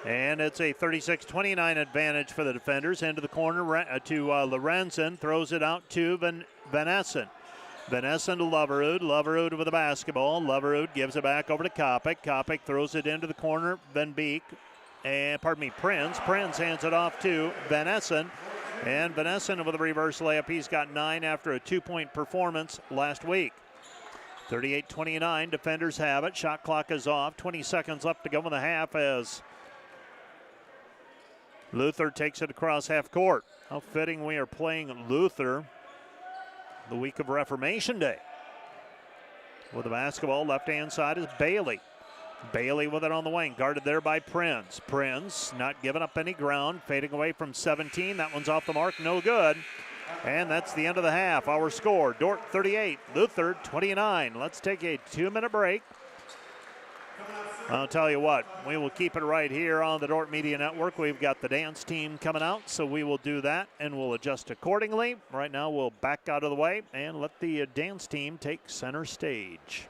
And it's a 36-29 advantage for the defenders. Into the corner to Lorenzen, throws it out to Van Essen. Van Essen to Loverud. Loverud with the basketball. Loverud gives it back over to Kopic. Kopic throws it into the corner. Prinz. Prinz hands it off to Van Essen. And Van Essen with a reverse layup. He's got 9 after a 2-point performance last week. 38-29, defenders have it. Shot clock is off. 20 seconds left to go in the half as Luther takes it across half court. How fitting we are playing Luther the week of Reformation Day. With the basketball, left-hand side is Bailey. Bailey with it on the wing, guarded there by Prinz. Prinz not giving up any ground, fading away from 17. That one's off the mark, no good. And that's the end of the half. Our score, Dordt 38, Luther 29. Let's take a 2-minute break. I'll tell you what, we will keep it right here on the Dordt Media Network. We've got the dance team coming out, so we will do that and we'll adjust accordingly. Right now we'll back out of the way and let the dance team take center stage.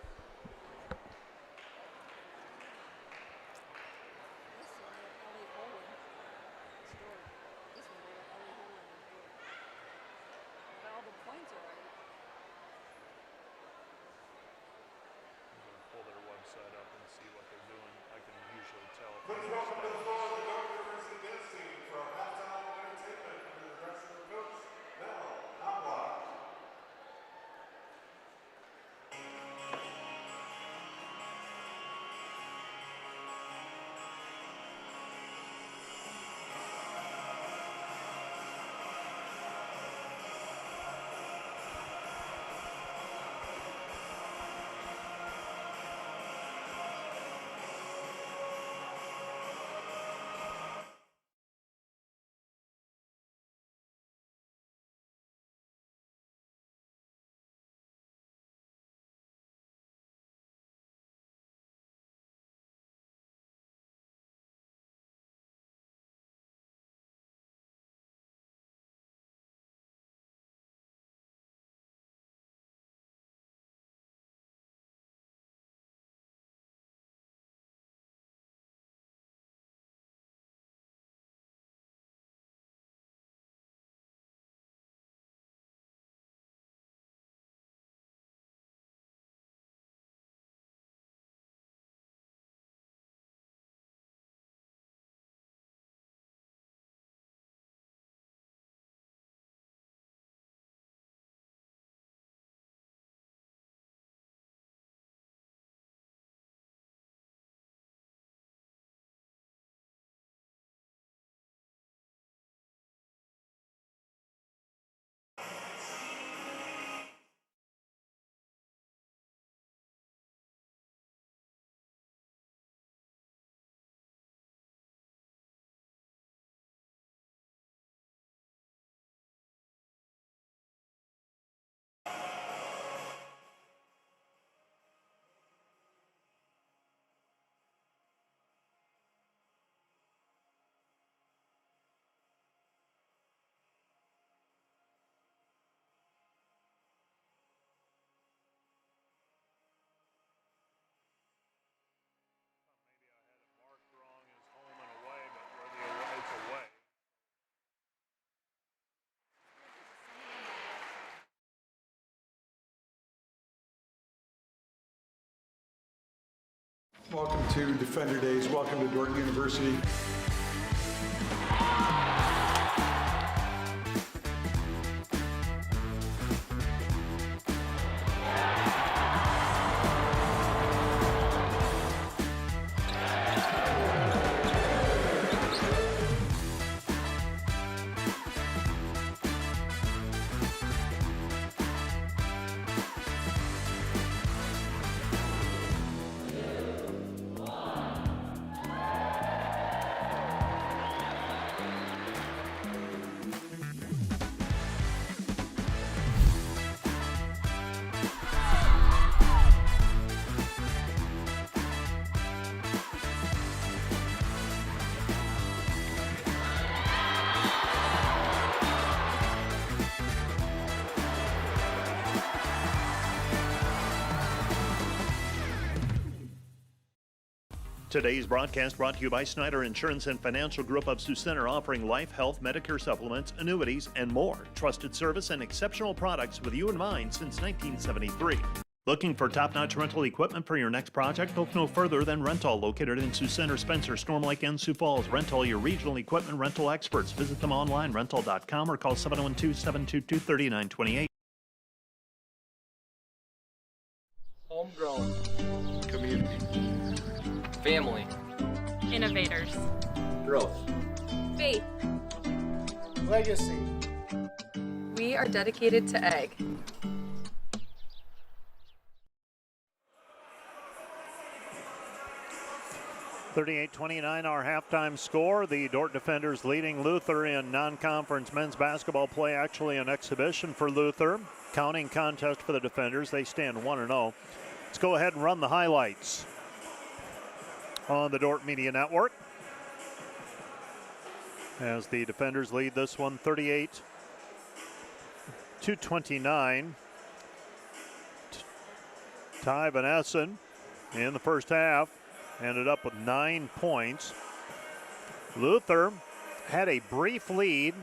Welcome to Defender Days. Welcome to Dordt University. Today's broadcast brought to you by Snyder Insurance and Financial Group of Sioux Center, offering life, health, Medicare supplements, annuities, and more. Trusted service and exceptional products with you in mind since 1973. Looking for top-notch rental equipment for your next project? Look no further than Rental, located in Sioux Center, Spencer, Storm Lake, and Sioux Falls. Rental, your regional equipment rental experts. Visit them online, rental.com, or call 712-722-3928. Homegrown. Community. Family. Innovators. Growth. Faith. Legacy. We are dedicated to egg. 38-29 our halftime score. The Dordt defenders leading Luther in non-conference men's basketball play, actually an exhibition for Luther. Counting contest for the defenders. They stand 1-0. Let's go ahead and run the highlights on the Dordt Media Network as the defenders lead this one 38-29. Ty Van Essen in the first half ended up with 9 points. Luther had a brief lead,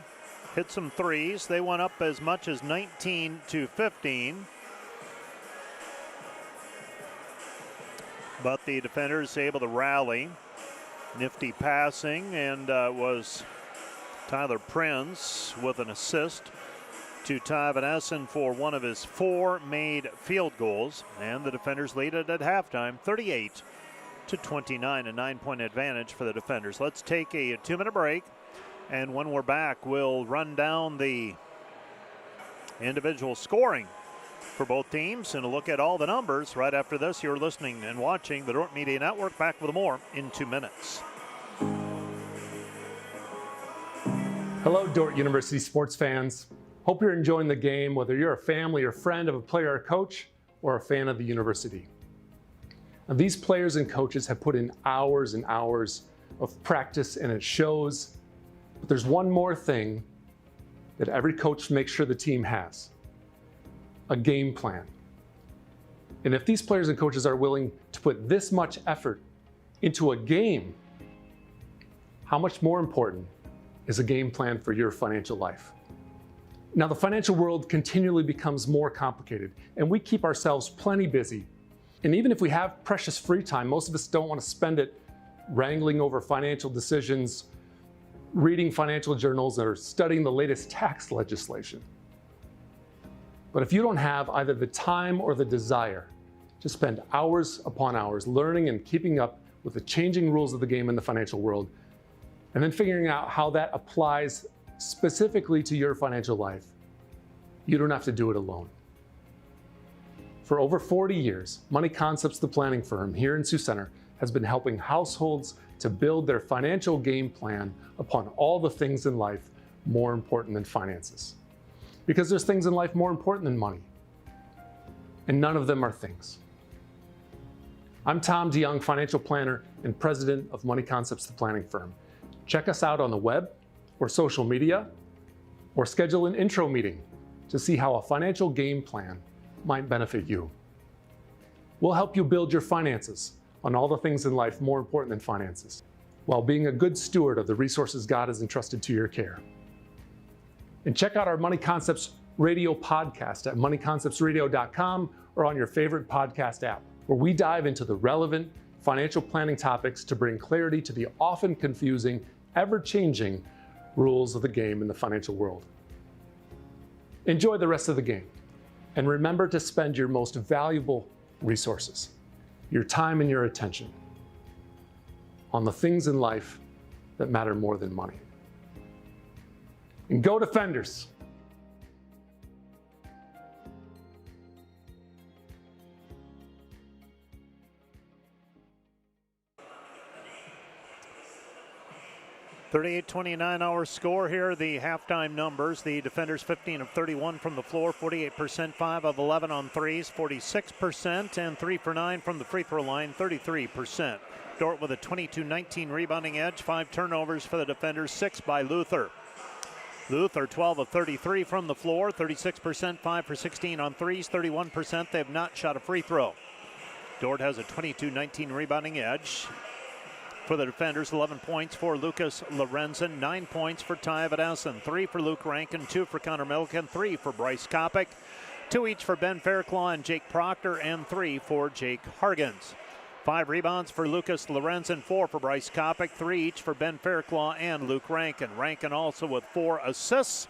hit some threes. They went up as much as 19-15. But the defenders able to rally. Nifty passing, and was Tyler Prinz with an assist to Ty Van Essen for one of his 4 made field goals. And the defenders lead it at halftime, 38-29, a 9-point advantage for the defenders. Let's take a 2-minute break, and when we're back, we'll run down the individual scoring for both teams and a look at all the numbers. Right after this, you're listening and watching the Dordt Media Network. Back with more in 2 minutes. Hello, Dordt University sports fans. Hope you're enjoying the game, whether you're a family or friend of a player or coach or a fan of the university. Now, these players and coaches have put in hours and hours of practice, and it shows. But there's one more thing that every coach makes sure the team has: a game plan. And if these players and coaches are willing to put this much effort into a game, how much more important is a game plan for your financial life? Now, the financial world continually becomes more complicated, and we keep ourselves plenty busy. And even if we have precious free time, most of us don't want to spend it wrangling over financial decisions, reading financial journals, or studying the latest tax legislation. But if you don't have either the time or the desire to spend hours upon hours learning and keeping up with the changing rules of the game in the financial world, and then figuring out how that applies specifically to your financial life, you don't have to do it alone. For over 40 years, Money Concepts, the planning firm here in Sioux Center, has been helping households to build their financial game plan upon all the things in life more important than finances. Because there's things in life more important than money, and none of them are things. I'm Tom DeYoung, financial planner and president of Money Concepts, the planning firm. Check us out on the web or social media, or schedule an intro meeting to see how a financial game plan might benefit you. We'll help you build your finances on all the things in life more important than finances, while being a good steward of the resources God has entrusted to your care. And check out our Money Concepts Radio podcast at moneyconceptsradio.com or on your favorite podcast app, where we dive into the relevant financial planning topics to bring clarity to the often confusing, ever-changing rules of the game in the financial world. Enjoy the rest of the game, and remember to spend your most valuable resources, your time and your attention, on the things in life that matter more than money. And go Defenders! (38-29) our score here. The halftime numbers: the defenders 15 of 31 from the floor, 48%, 5 of 11 on threes, 46%, and 3 for 9 from the free throw line, 33%. Dordt with a 22-19 rebounding edge, 5 turnovers for the defenders, 6 by Luther. Luther 12 of 33 from the floor, 36%, 5 for 16 on threes, 31%. They have not shot a free throw. Dordt has a 22-19 rebounding edge. For the defenders, 11 points for Lucas Lorenzen, 9 points for Ty Van Essen, 3 for Luke Rankin, 2 for Connor Milliken, 3 for Bryce Kopic, 2 each for Ben Fairclaw and Jake Proctor, and 3 for Jake Hargens. 5 rebounds for Lucas Lorenzen, 4 for Bryce Kopic, 3 each for Ben Fairclaw and Luke Rankin. Rankin also with 4 assists,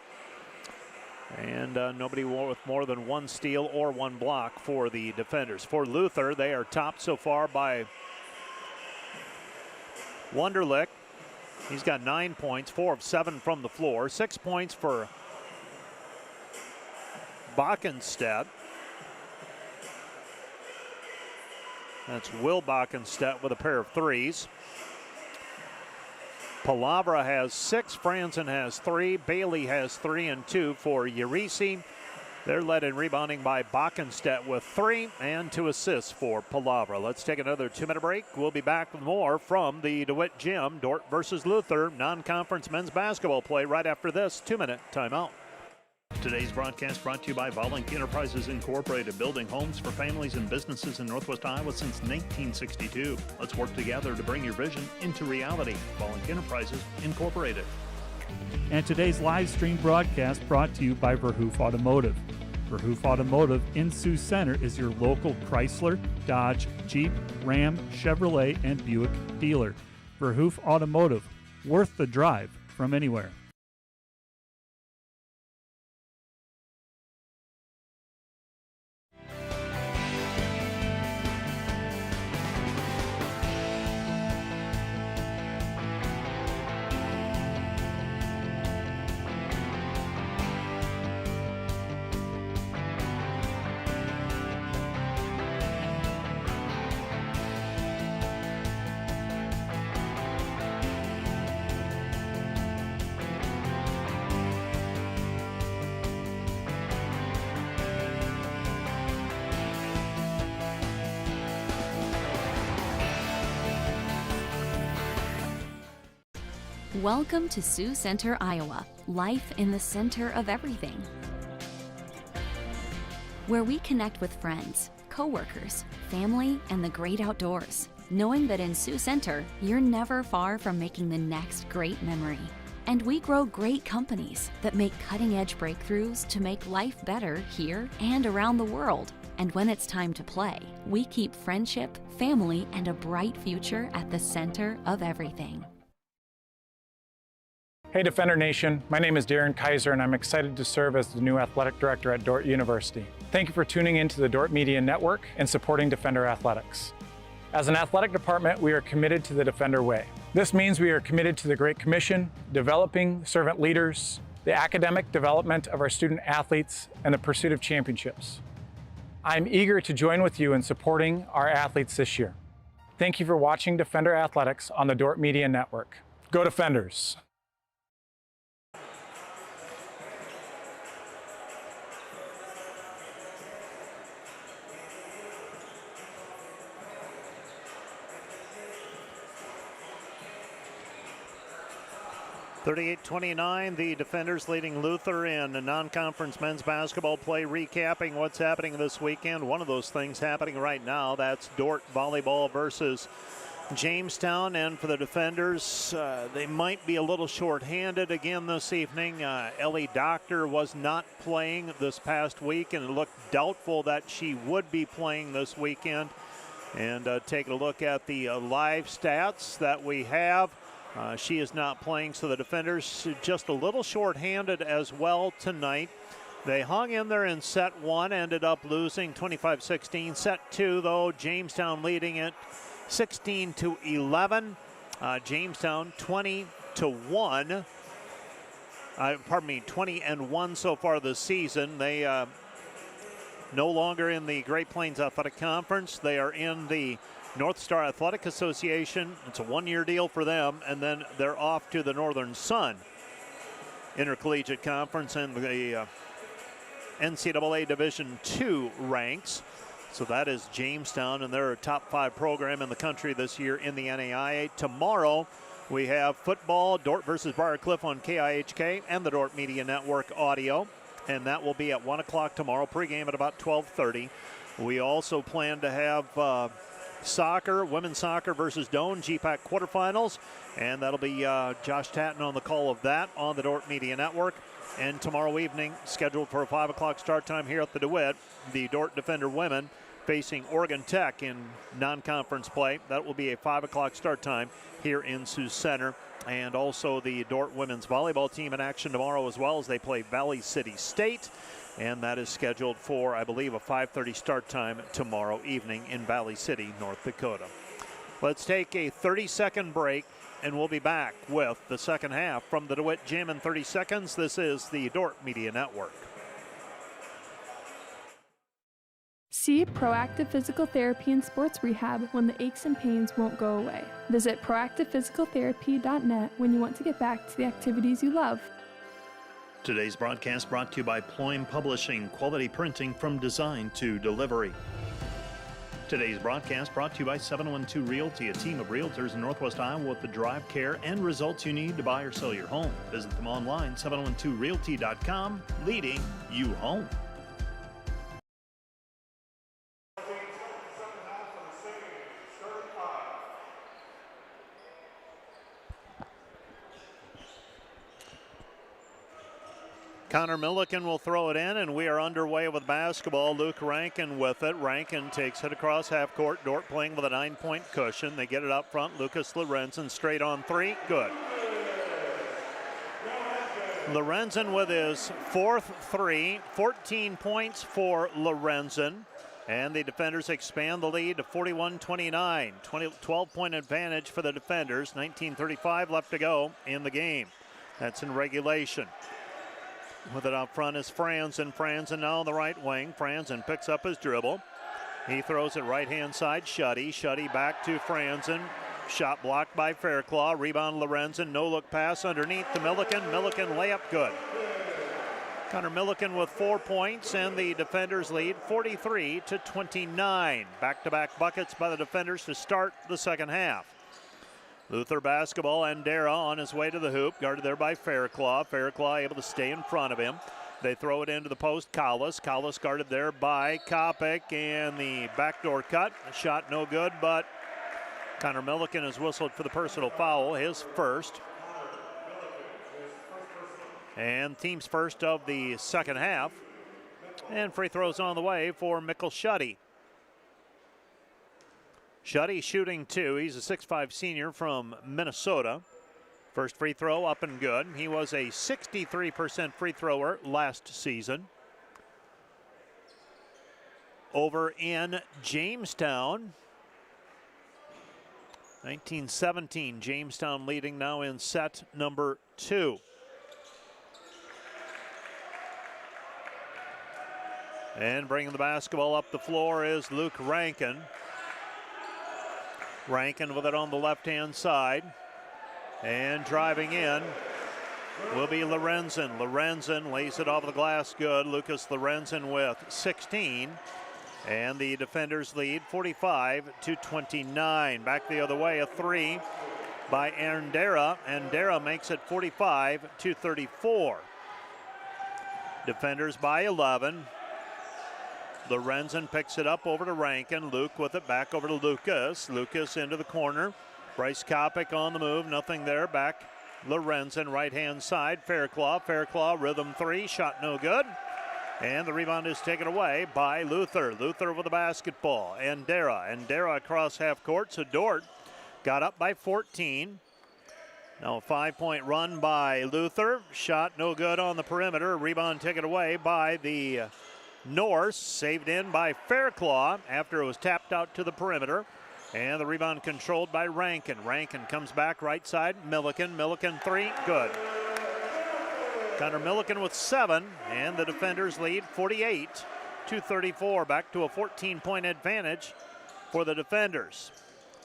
and nobody with more than 1 steal or 1 block for the defenders. For Luther, they are topped so far by Wunderlich. He's got 9 points, 4 of 7 from the floor. 6 points for Backenstedt. That's Will Backenstedt with a pair of threes. Palavra has 6, Franzen has 3, Bailey has 3 and 2 for Urisi. They're led in rebounding by Backenstedt with 3 and 2 assists for Palavra. Let's take another 2-minute break. We'll be back with more from the DeWitt Gym, Dordt versus Luther, non-conference men's basketball play right after this 2-minute timeout. Today's broadcast brought to you by Volink Enterprises Incorporated, building homes for families and businesses in Northwest Iowa since 1962. Let's work together to bring your vision into reality. Volink Enterprises Incorporated. And today's live stream broadcast brought to you by Verhoof Automotive. Verhoof Automotive in Sioux Center is your local Chrysler, Dodge, Jeep, Ram, Chevrolet, and Buick dealer. Verhoof Automotive, worth the drive from anywhere. Welcome to Sioux Center, Iowa, life in the center of everything. Where we connect with friends, coworkers, family, and the great outdoors, knowing that in Sioux Center, you're never far from making the next great memory. And we grow great companies that make cutting-edge breakthroughs to make life better here and around the world. And when it's time to play, we keep friendship, family, and a bright future at the center of everything. Hey Defender Nation, my name is Darren Kaiser and I'm excited to serve as the new athletic director at Dordt University. Thank you for tuning in to the Dordt Media Network and supporting Defender Athletics. As an athletic department, we are committed to the Defender way. This means we are committed to the Great Commission, developing servant leaders, the academic development of our student athletes, and the pursuit of championships. I'm eager to join with you in supporting our athletes this year. Thank you for watching Defender Athletics on the Dordt Media Network. Go Defenders! 38-29, the Defenders leading Luther in a non-conference men's basketball play, recapping what's happening this weekend. One of those things happening right now, that's Dordt volleyball versus Jamestown. And for the Defenders, they might be a little short-handed again this evening. Ellie Doctor was not playing this past week, and it looked doubtful that she would be playing this weekend. And taking a look at the live stats that we have, she is not playing, so the Defenders just a little short-handed as well tonight. They hung in there in set one, ended up losing 25-16. Set two, though, Jamestown leading it 16-11. Jamestown 20-1. 20-1 so far this season. They no longer in the Great Plains Athletic Conference. They are in the North Star Athletic Association. It's a one-year deal for them, and then they're off to the Northern Sun Intercollegiate Conference and the NCAA Division II ranks. So that is Jamestown, and they're a top 5 program in the country this year in the NAIA. Tomorrow we have football, Dordt versus Briarcliff on KIHK and the Dordt Media Network audio, and that will be at 1 o'clock tomorrow, pregame at about 12:30. We also plan to have soccer, women's soccer versus Doane, GPAC quarterfinals, and that'll be Josh Tatton on the call of that on the Dordt Media Network. And tomorrow evening, scheduled for a 5 o'clock start time here at the DeWitt, the Dordt Defender women facing Oregon Tech in non-conference play. That will be a 5 o'clock start time here in Sioux Center. And also the Dordt women's volleyball team in action tomorrow as well, as they play Valley City State. And that is scheduled for, I believe, a 5:30 start time tomorrow evening in Valley City, North Dakota. Let's take a 30-second break, and we'll be back with the second half from the DeWitt Gym in 30 seconds. This is the Dordt Media Network. See Proactive Physical Therapy and Sports Rehab when the aches and pains won't go away. Visit proactivephysicaltherapy.net when you want to get back to the activities you love. Today's broadcast brought to you by Ployne Publishing, quality printing from design to delivery. Today's broadcast brought to you by 712 Realty, a team of realtors in Northwest Iowa with the drive, care, and results you need to buy or sell your home. Visit them online, 712realty.com, leading you home. Connor Milliken will throw it in, and we are underway with basketball. Luke Rankin with it. Rankin takes it across half court. Dordt playing with a 9-point cushion. They get it up front. Lucas Lorenzen straight on three. Good. Lorenzen with his fourth three. 14 points for Lorenzen. And the defenders expand the lead to 41-29. 12-point advantage for the defenders. 19:35 left to go in the game. That's in regulation. With it up front is Franzen. Franzen now on the right wing. Franzen picks up his dribble. He throws it right-hand side. Shuddy back to Franzen. Shot blocked by Fairclaw. Rebound Lorenzen. No-look pass underneath to Milliken. Milliken layup good. Connor Milliken with 4 points, and the defenders lead 43-29. Back-to-back buckets by the defenders to start the second half. Luther basketball, Andera on his way to the hoop, guarded there by Fairclaw. Fairclaw able to stay in front of him. They throw it into the post, Collis. Collis guarded there by Kopic, and the backdoor cut. Shot no good, but Connor Milliken is whistled for the personal foul, his first. And team's first of the second half. And free throws on the way for Mikkel Shuddy. Shuddy shooting two. He's a 6'5" senior from Minnesota. First free throw up and good. He was a 63% free thrower last season. Over in Jamestown. 1917, Jamestown leading now in set number 2. And bringing the basketball up the floor is Luke Rankin. Rankin with it on the left-hand side. And driving in will be Lorenzen. Lorenzen lays it off the glass good. Lucas Lorenzen with 16. And the defenders lead 45-29. Back the other way, a three by Andera. Andera makes it 45-34. Defenders by 11. Lorenzen picks it up over to Rankin. Luke with it back over to Lucas. Lucas into the corner. Bryce Kopic on the move. Nothing there. Back Lorenzen, right-hand side. Fairclaw. Fairclaw, rhythm three. Shot no good. And the rebound is taken away by Luther. Luther with the basketball. Andera across half court. So Dordt got up by 14. Now a 5-point run by Luther. Shot no good on the perimeter. Rebound taken away by the Norse, saved in by Fairclaw after it was tapped out to the perimeter. And the rebound controlled by Rankin. Rankin comes back right side. Milliken three, good. Connor Milliken with 7, and the defenders lead 48-34. Back to a 14-point advantage for the defenders.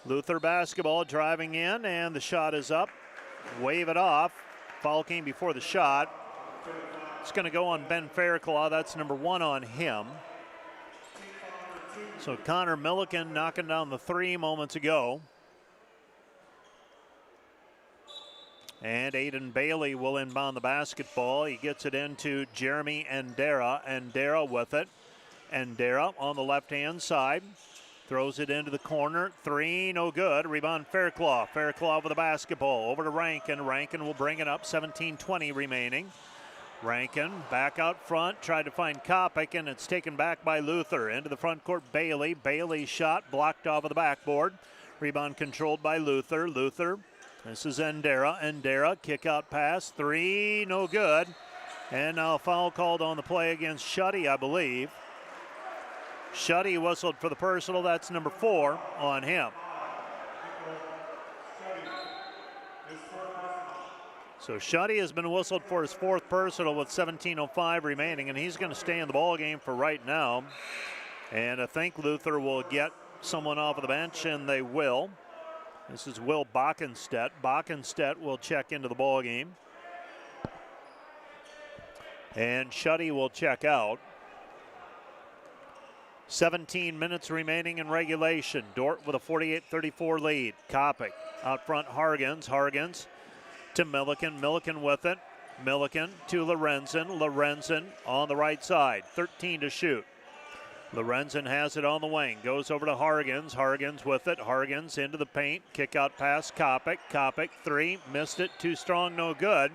Luther basketball driving in, and the shot is up. Wave it off. Foul came before the shot. It's going to go on Ben Fairclaw. That's number 1 on him. So Connor Milliken knocking down the three moments ago. And Aiden Bailey will inbound the basketball. He gets it into Jeremy Andera. Andera with it. Andera on the left-hand side. Throws it into the corner. Three, no good. Rebound Fairclaw. Fairclaw with the basketball. Over to Rankin. Rankin will bring it up. 17:20 remaining. Rankin back out front, tried to find Kopic, and it's taken back by Luther. Into the front court, Bailey. Bailey's shot blocked off of the backboard. Rebound controlled by Luther. Luther, this is Andera. Andera, kick out pass. Three, no good. And now a foul called on the play against Shuddy, I believe. Shuddy whistled for the personal. That's number 4 on him. So Shuddy has been whistled for his 4th personal with 17:05 remaining, and he's going to stay in the ball game for right now. And I think Luther will get someone off of the bench, and they will. This is Will Bockenstedt. Bockenstedt will check into the ball game. And Shuddy will check out. 17 minutes remaining in regulation. Dordt with a 48-34 lead. Kopic out front, Hargens. Hargens to Milliken. Milliken with it. Milliken to Lorenzen. Lorenzen on the right side. 13 to shoot. Lorenzen has it on the wing. Goes over to Hargens. Hargens with it. Hargens into the paint. Kick out pass. Kopic. Kopic, three. Missed it. Too strong, no good.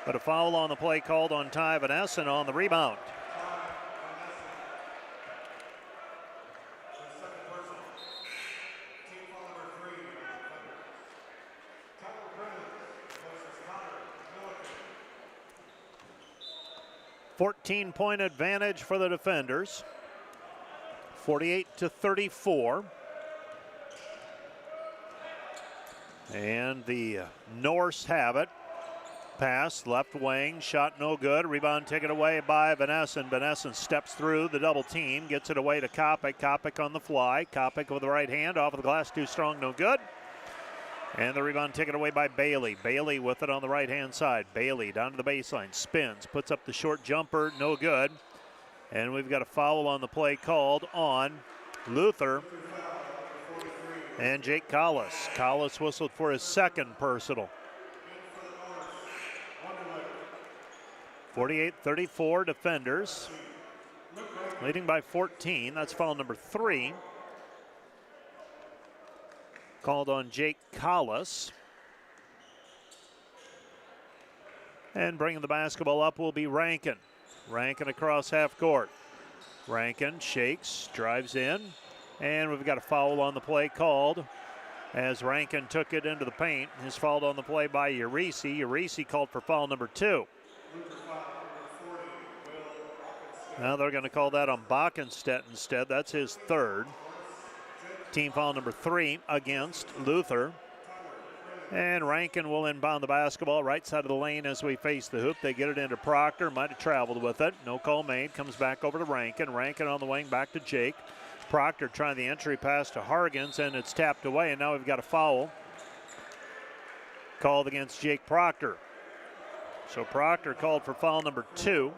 But a foul on the play called on Ty Van Essen on the rebound. Fourteen-point advantage for the defenders. 48-34. And the Norse have it. Pass, left wing, shot no good. Rebound taken away by Van Essen. Van Essen steps through the double team, gets it away to Kopic. Kopic on the fly. Kopic with the right hand, off of the glass, too strong, no good. And the rebound taken away by Bailey. Bailey with it on the right-hand side. Bailey down to the baseline, spins, puts up the short jumper, no good. And we've got a foul on the play called on Luther and Jake Collis. Collis whistled for his second personal. 48-34 defenders, leading by 14. That's foul number 3. Called on Jake Collis. And bringing the basketball up will be Rankin. Rankin across half court. Rankin shakes, drives in, and we've got a foul on the play called as Rankin took it into the paint. His foul on the play by Urisi. Urisi called for foul number 2. Now they're going to call that on Bockenstedt instead. That's his third. Team foul number 3 against Luther. And Rankin will inbound the basketball right side of the lane as we face the hoop. They get it into Proctor, might have traveled with it. No call made, comes back over to Rankin. Rankin on the wing, back to Jake. Proctor trying the entry pass to Hargens, and it's tapped away, and now we've got a foul called against Jake Proctor. So Proctor called for foul number 2.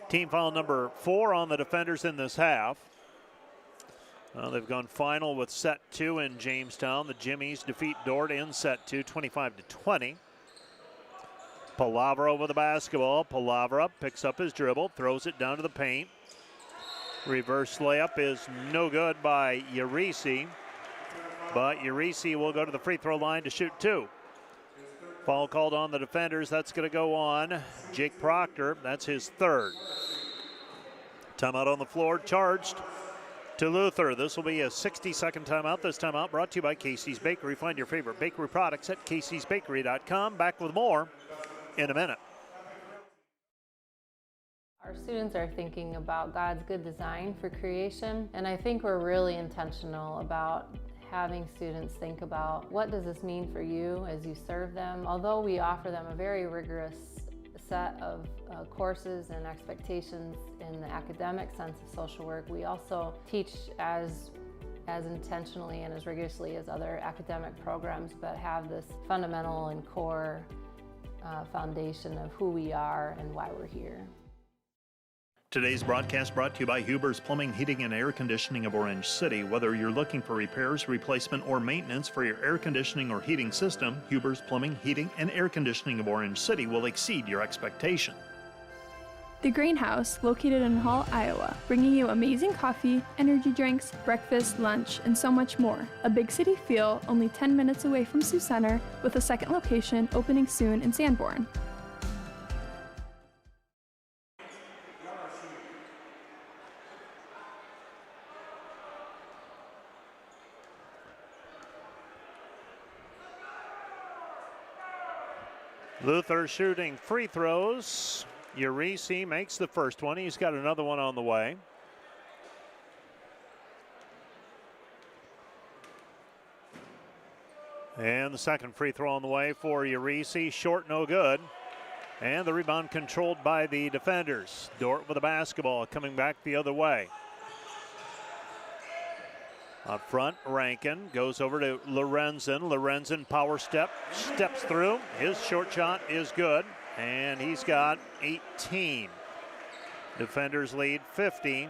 Team foul number 4 on the defenders in this half. Well, they've gone final with set 2 in Jamestown. The Jimmies defeat Dordt in set 2, 25-20. Palavra with the basketball. Palavra picks up his dribble, throws it down to the paint. Reverse layup is no good by Urisi, but Urisi will go to the free throw line to shoot 2. Foul called on the defenders. That's going to go on Jake Proctor. That's his third. Timeout on the floor, charged to Luther. This will be a 60-second timeout. This timeout brought to you by Casey's Bakery. Find your favorite bakery products at caseysbakery.com. Back with more in a minute. Our students are thinking about God's good design for creation, and I think we're really intentional about having students think about what does this mean for you as you serve them. Although we offer them a very rigorous set of courses and expectations in the academic sense of social work, we also teach as intentionally and as rigorously as other academic programs, but have this fundamental and core foundation of who we are and why we're here. Today's broadcast brought to you by Huber's Plumbing, Heating, and Air Conditioning of Orange City. Whether you're looking for repairs, replacement, or maintenance for your air conditioning or heating system, Huber's Plumbing, Heating, and Air Conditioning of Orange City will exceed your expectation. The Grain House, located in Hall, Iowa, bringing you amazing coffee, energy drinks, breakfast, lunch, and so much more. A big city feel, only 10 minutes away from Sioux Center, with a second location opening soon in Sanborn. Luther shooting free throws. Urisi makes the first one. He's got another one on the way. And the second free throw on the way for Urisi. Short, no good. And the rebound controlled by the defenders. Dordt with the basketball, coming back the other way. Up front, Rankin goes over to Lorenzen. Lorenzen power step, steps through. His short shot is good, and he's got 18. Defenders lead 50-35.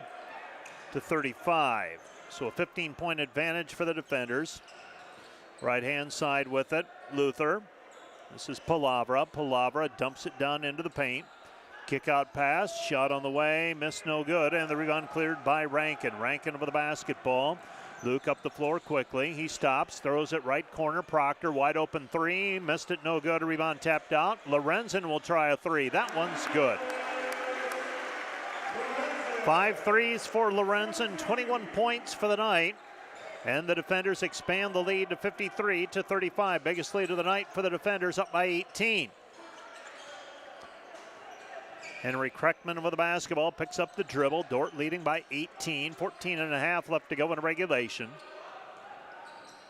So a 15-point advantage for the defenders. Right-hand side with it, Luther. This is Palavra. Palavra dumps it down into the paint. Kick out pass, shot on the way, missed no good, and the rebound cleared by Rankin. Rankin with the basketball. Luke up the floor quickly. He stops, throws it right corner. Proctor, wide open three, missed it, no good. A rebound tapped out. Lorenzen will try a three. That one's good. 5 threes for Lorenzen, 21 points for the night. And the defenders expand the lead to 53-35. Biggest lead of the night for the defenders, up by 18. Henry Kreckman with the basketball, picks up the dribble. Dordt leading by 18, 14 and a half left to go in regulation.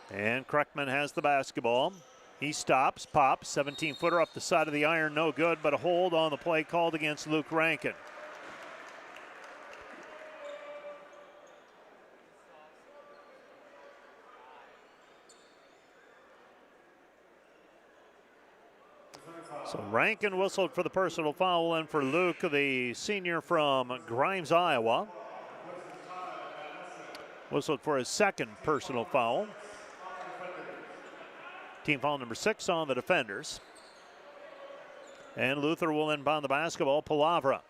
And Kreckman has the basketball. He stops, pops, 17-footer off the side of the iron, no good, but a hold on the play called against Luke Rankin. So Rankin whistled for the personal foul, and for Luke, the senior from Grimes, Iowa, whistled for his second personal foul. Team foul number 6 on the defenders. And Luther will inbound the basketball. Palavra.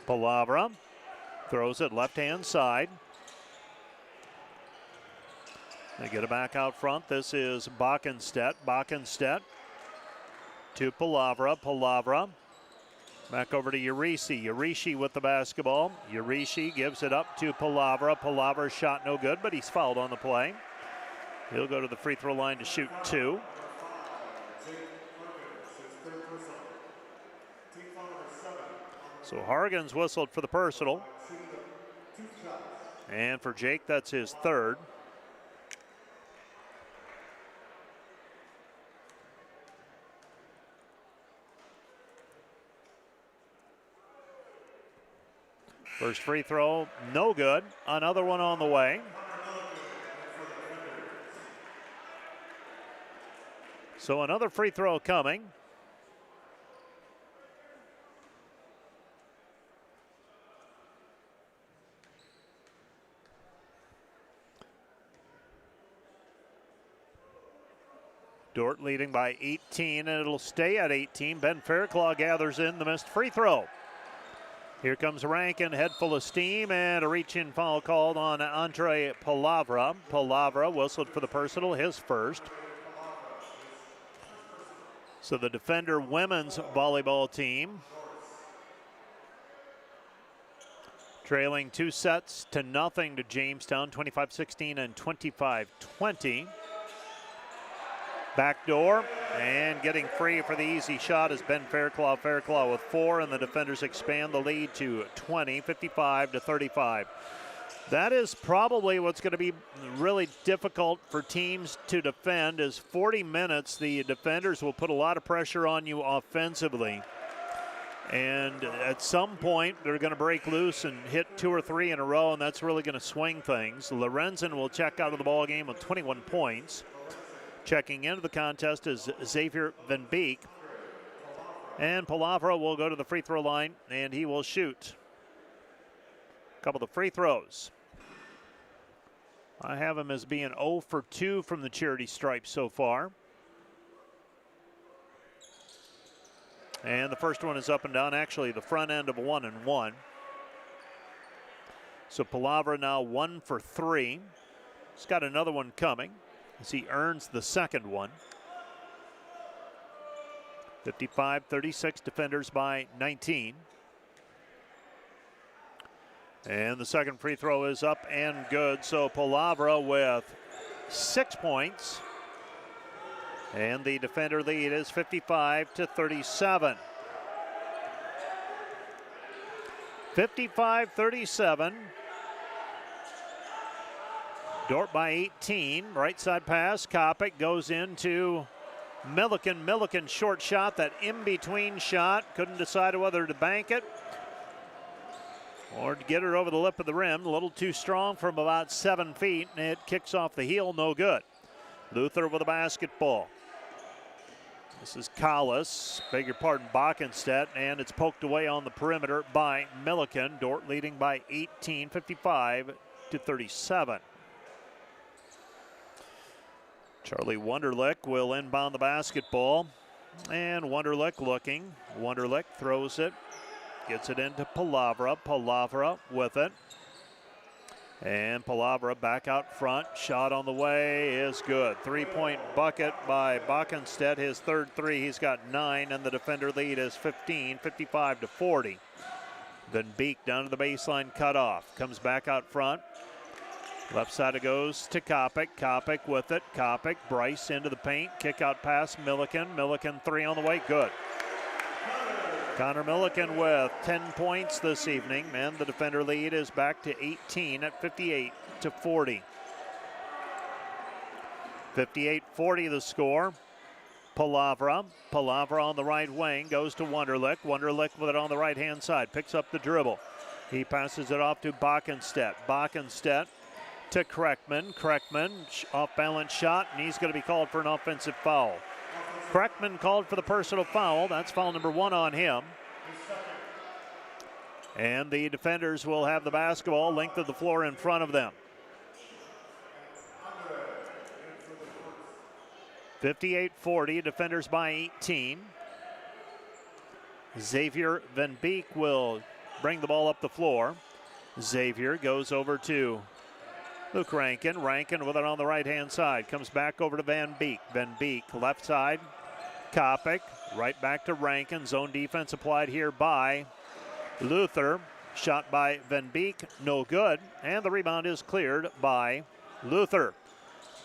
Palavra throws it left-hand side. They get it back out front. This is Backenstedt. Backenstedt to Palavra. Palavra back over to Urishi. Urishi with the basketball. Urishi gives it up to Palavra. Palavra's shot no good, but he's fouled on the play. He'll go to the free throw line to shoot 2. So Hargan's whistled for the personal. And for Jake, that's his third. First free throw, no good. Another one on the way. So another free throw coming. Dordt leading by 18, and it'll stay at 18. Ben Fairclaw gathers in the missed free throw. Here comes Rankin, head full of steam, and a reach-in foul called on Andre Palavra. Palavra whistled for the personal, his first. So the Defender women's volleyball team trailing 2 sets to nothing to Jamestown, 25-16 and 25-20. Backdoor, and getting free for the easy shot is Ben Fairclaw. Fairclaw with 4, and the defenders expand the lead to 20, 55-35. That is probably what's going to be really difficult for teams to defend. Is 40 minutes, the defenders will put a lot of pressure on you offensively. And at some point, they're going to break loose and hit 2 or 3 in a row, and that's really going to swing things. Lorenzen will check out of the ball game with 21 points. Checking into the contest is Xavier Van Beek. And Palavra will go to the free throw line, and he will shoot a couple of free throws. I have him as being 0 for 2 from the charity stripe so far. And the first one is up and down, actually the front end of 1 and 1. So Palavra now 1 for 3. He's got another one coming as he earns the second one. 55-36, defenders by 19. And the second free throw is up and good. So Palavra with 6 points. And the defender lead is 55-37. 55-37. Dordt by 18. Right side pass. Kopic goes into Milliken short shot, that in-between shot. Couldn't decide whether to bank it or to get it over the lip of the rim. A little too strong from about 7 feet, and it kicks off the heel, no good. Luther with a basketball. This is Collis, beg your pardon, Bockenstedt, and it's poked away on the perimeter by Milliken. Dordt leading by 18, 55-37. Charlie Wunderlich will inbound the basketball, and Wunderlich looking. Wunderlich throws it, gets it into Palavra. Palavra with it. And Palavra back out front. Shot on the way is good. 3-point bucket by Bockenstedt. His third three. He's got 9, and the defender lead is 15, 55-40. Then Beek down to the baseline, cut off. Comes back out front. Left side it goes to Kopic. Kopic with it. Kopic, Bryce into the paint. Kick out pass, Milliken. Milliken three on the way, good. Connor Milliken with 10 points this evening, and the defender lead is back to 18 at 58-40. 58-40 the score. Palavra on the right wing, goes to Wunderlich. Wunderlich with it on the right-hand side, picks up the dribble. He passes it off to Bockenstedt. Bockenstedt to Kreckman. Kreckman, off-balance shot, and he's going to be called for an offensive foul. Kreckman called for the personal foul. That's foul number 1 on him. And the defenders will have the basketball length of the floor in front of them. 58-40, defenders by 18. Xavier Van Beek will bring the ball up the floor. Xavier goes over to Luke Rankin. Rankin with it on the right-hand side. Comes back over to Van Beek. Van Beek, left side. Kopic, right back to Rankin. Zone defense applied here by Luther. Shot by Van Beek, no good. And the rebound is cleared by Luther.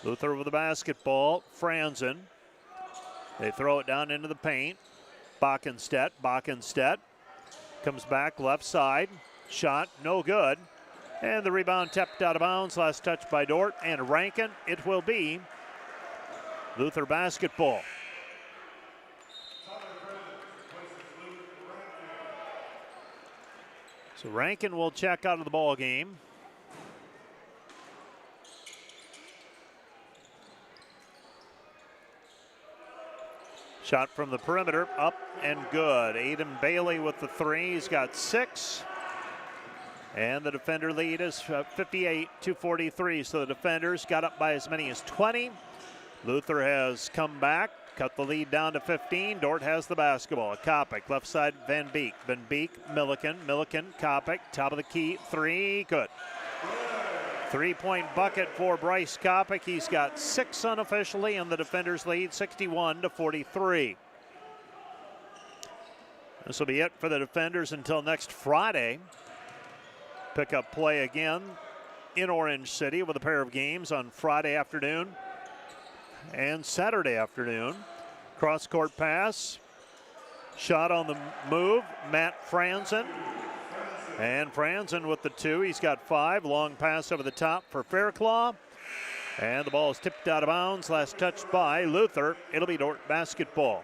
Luther with the basketball. Franzen. They throw it down into the paint. Bockenstedt. Bockenstedt comes back left side. Shot, no good. And the rebound tapped out of bounds. Last touch by Dordt and Rankin. It will be Luther basketball. So Rankin will check out of the ball game. Shot from the perimeter, up and good. Aiden Bailey with the three. He's got 6. And the defender lead is 58-43. So the defenders got up by as many as 20. Luther has come back, cut the lead down to 15. Dordt has the basketball. Kopic, left side, Van Beek. Van Beek, Milliken, Kopic, top of the key, 3, good. 3-point bucket for Bryce Kopic. He's got 6 unofficially, and the defenders lead 61-43. This will be it for the defenders until next Friday. Pick up play again in Orange City with a pair of games on Friday afternoon and Saturday afternoon. Cross-court pass. Shot on the move, Matt Franzen. And Franzen with the 2. He's got 5. Long pass over the top for Fairclaw. And the ball is tipped out of bounds. Last touched by Luther. It'll be Dordt basketball.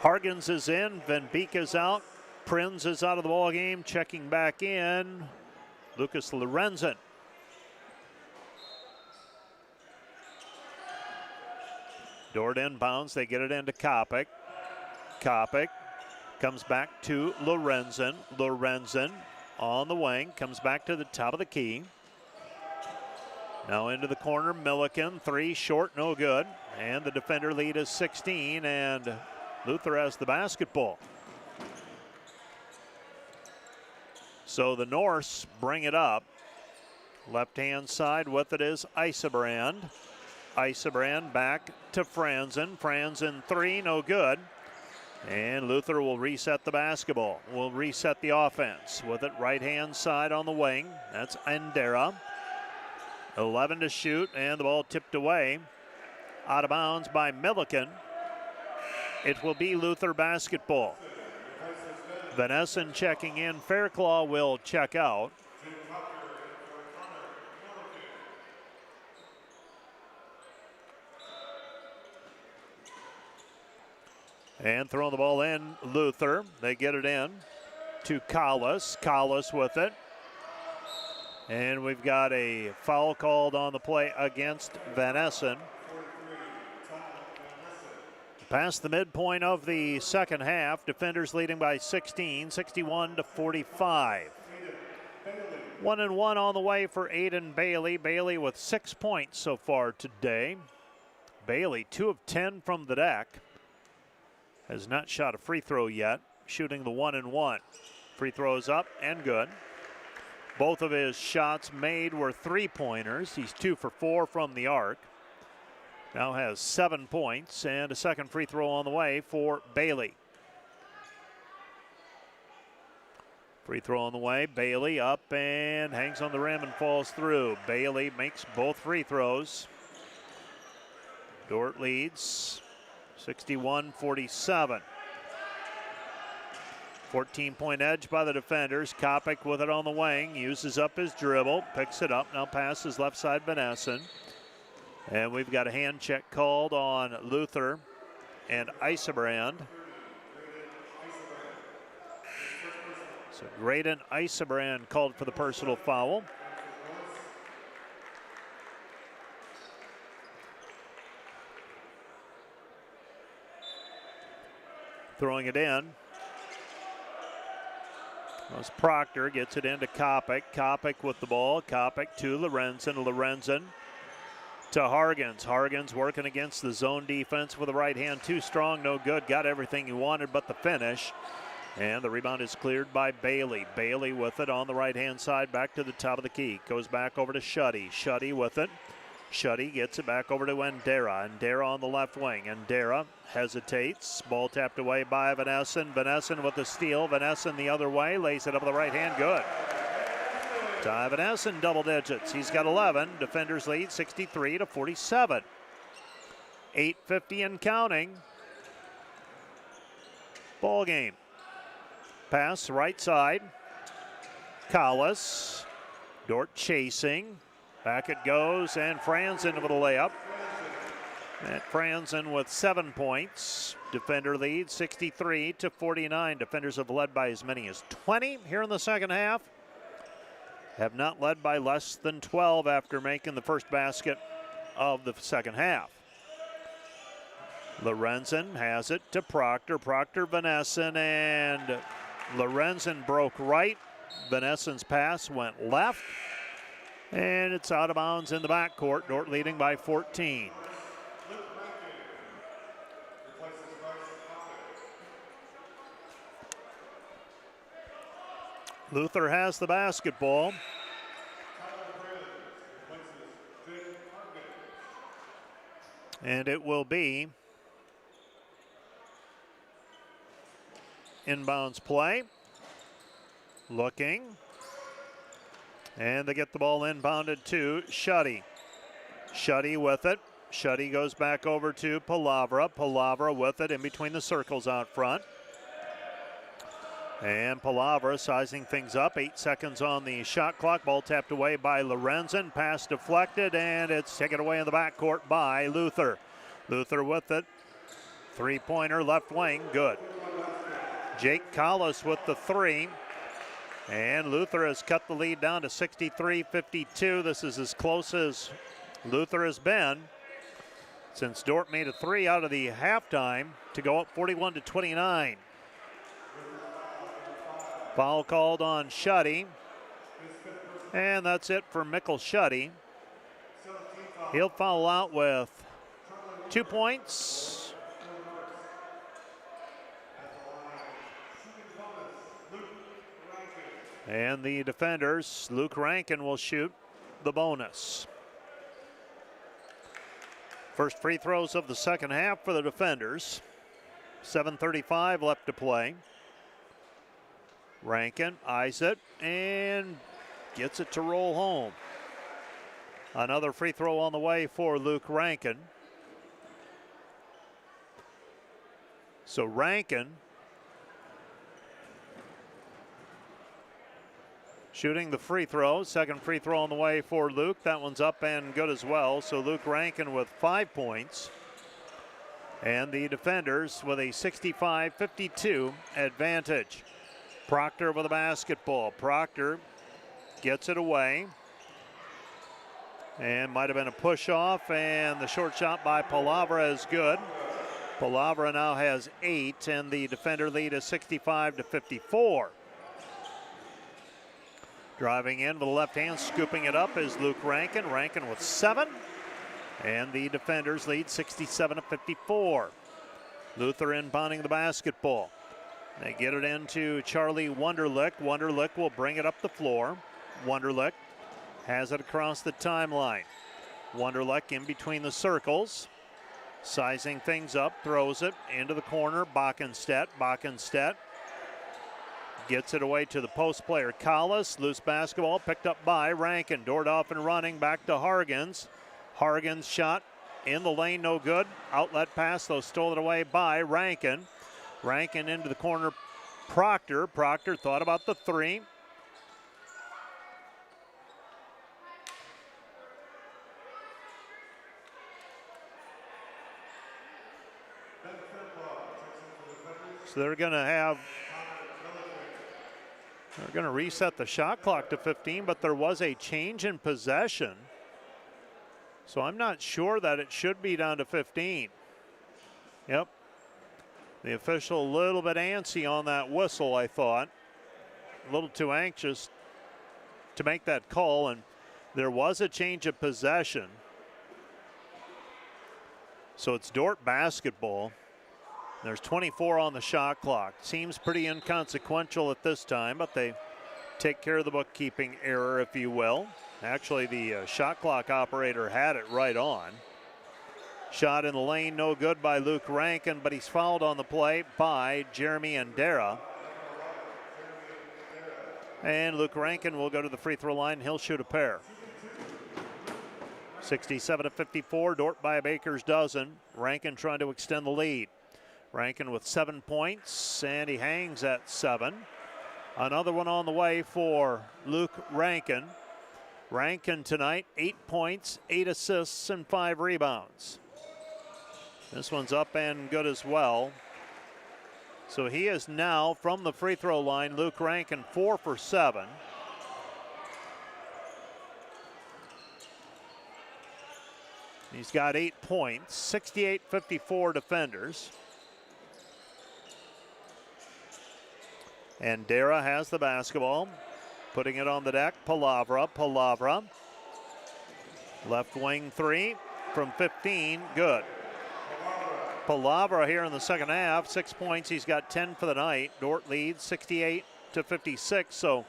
Hargens is in. Van Beek is out. Prins is out of the ball game. Checking back in, Lucas Lorenzen. Dordt inbounds. They get it into Kopic. Kopic comes back to Lorenzen. Lorenzen on the wing. Comes back to the top of the key. Now into the corner. Milliken. 3 short. No good. And the defender lead is 16. And Luther has the basketball. So the Norse bring it up. Left-hand side with it is Isebrand. Isebrand back to Franzen. Franzen 3, no good. And Luther will reset the basketball. Will reset the offense with it right-hand side on the wing. That's Endera. 11 to shoot, and the ball tipped away. Out of bounds by Milliken. It will be Luther basketball. Van Essen checking in. Fairclaw will check out. And throwing the ball in, Luther. They get it in to Collis. Collis with it. And we've got a foul called on the play against Van Essen. Past the midpoint of the second half, defenders leading by 16, 61-45. 1-1 on the way for Aiden Bailey. Bailey with 6 points so far today. Bailey, 2 of 10 from the deck. Has not shot a free throw yet, shooting the 1-1. Free throws up and good. Both of his shots made were three-pointers. He's 2 for 4 from the arc. Now has 7 points and a second free throw on the way for Bailey. Free throw on the way. Bailey up and hangs on the rim and falls through. Bailey makes both free throws. Dordt leads 61-47. 14-point edge by the defenders. Kopic with it on the wing. Uses up his dribble. Picks it up. Now passes left side Van Essen. And we've got a hand check called on Luther and Isebrand. So Graydon Isebrand called for the personal foul. Throwing it in was Proctor, gets it into Kopic. Kopic with the ball. Kopic to Lorenzen. Lorenzen to Hargens. Hargens working against the zone defense with the right hand. Too strong, no good. Got everything he wanted but the finish. And the rebound is cleared by Bailey. Bailey with it on the right-hand side, back to the top of the key. Goes back over to Shuddy. Shuddy with it. Shuddy gets it back over to Ndera. Ndera on the left wing. Ndera hesitates. Ball tapped away by Van Essen. Van Essen with the steal. Van Essen the other way. Lays it up with the right hand. Good. Ty Van Essen double digits. He's got 11. Defenders lead 63-47. 8:50 and counting. Ball game. Pass right side. Collis. Dordt chasing. Back it goes, and Franzen with a layup. And Franzen with 7 points. Defender lead 63-49. Defenders have led by as many as 20 here in the second half. Have not led by less than 12 after making the first basket of the second half. Lorenzen has it to Proctor. Proctor, Van Essen, and Lorenzen broke right. Van Essen's pass went left. And it's out of bounds in the backcourt. Dordt leading by 14. Luther has the basketball. And it will be inbounds play. Looking. And they get the ball inbounded to Shuddy. Shuddy with it. Shuddy goes back over to Palavra. Palavra with it in between the circles out front. And Palavra sizing things up. 8 seconds on the shot clock. Ball tapped away by Lorenzen. Pass deflected, and it's taken away in the backcourt by Luther. Luther with it. Three-pointer left wing. Good. Jake Collis with the three. And Luther has cut the lead down to 63-52. This is as close as Luther has been since Dordt made a three out of the halftime to go up 41-29. Foul called on Shuddy. And that's it for Mikkel Shuddy. He'll foul out with 2 points. And the defenders, Luke Rankin will shoot the bonus. First free throws of the second half for the defenders. 7:35 left to play. Rankin eyes it and gets it to roll home. Another free throw on the way for Luke Rankin. So Rankin shooting the free throw. Second free throw on the way for Luke. That one's up and good as well. So Luke Rankin with 5 points. And the defenders with a 65-52 advantage. Proctor with a basketball. Proctor gets it away. And might have been a push off, and the short shot by Palavra is good. Palavra now has 8, and the defender lead is 65-54. Driving in with the left hand, scooping it up is Luke Rankin. Rankin with 7, and the defenders lead 67-54. Luther inbounding the basketball. They get it into Charlie Wunderlich. Wunderlich will bring it up the floor. Wunderlich has it across the timeline. Wunderlich in between the circles. Sizing things up, throws it into the corner. Backenstedt. Backenstedt gets it away to the post player Collis. Loose basketball picked up by Rankin. Dordt off and running, back to Hargens. Hargens shot in the lane, no good. Outlet pass, though, stolen away by Rankin. Rankin into the corner, Proctor. Proctor thought about the 3. So they're going to reset the shot clock to 15, but there was a change in possession. So I'm not sure that it should be down to 15. Yep. The official a little bit antsy on that whistle, I thought. A little too anxious to make that call, and there was a change of possession. So it's Dordt basketball. There's 24 on the shot clock. Seems pretty inconsequential at this time, but they take care of the bookkeeping error, if you will. Actually, the shot clock operator had it right on. Shot in the lane, no good by Luke Rankin, but he's fouled on the play by Jeremy Andera. And Luke Rankin will go to the free throw line. He'll shoot a pair. 67-54, Dordt by a baker's dozen. Rankin trying to extend the lead. Rankin with 7 points, and he hangs at 7. Another one on the way for Luke Rankin. Rankin tonight, 8 points, 8 assists, and 5 rebounds. This one's up and good as well. So he is now, from the free throw line, Luke Rankin 4 for 7. He's got 8 points, 68-54 defenders. And Dara has the basketball, putting it on the deck. Palavra. Left wing 3 from 15, good. Palavra here in the second half, 6 points. He's got 10 for the night. Dordt leads 68-56. So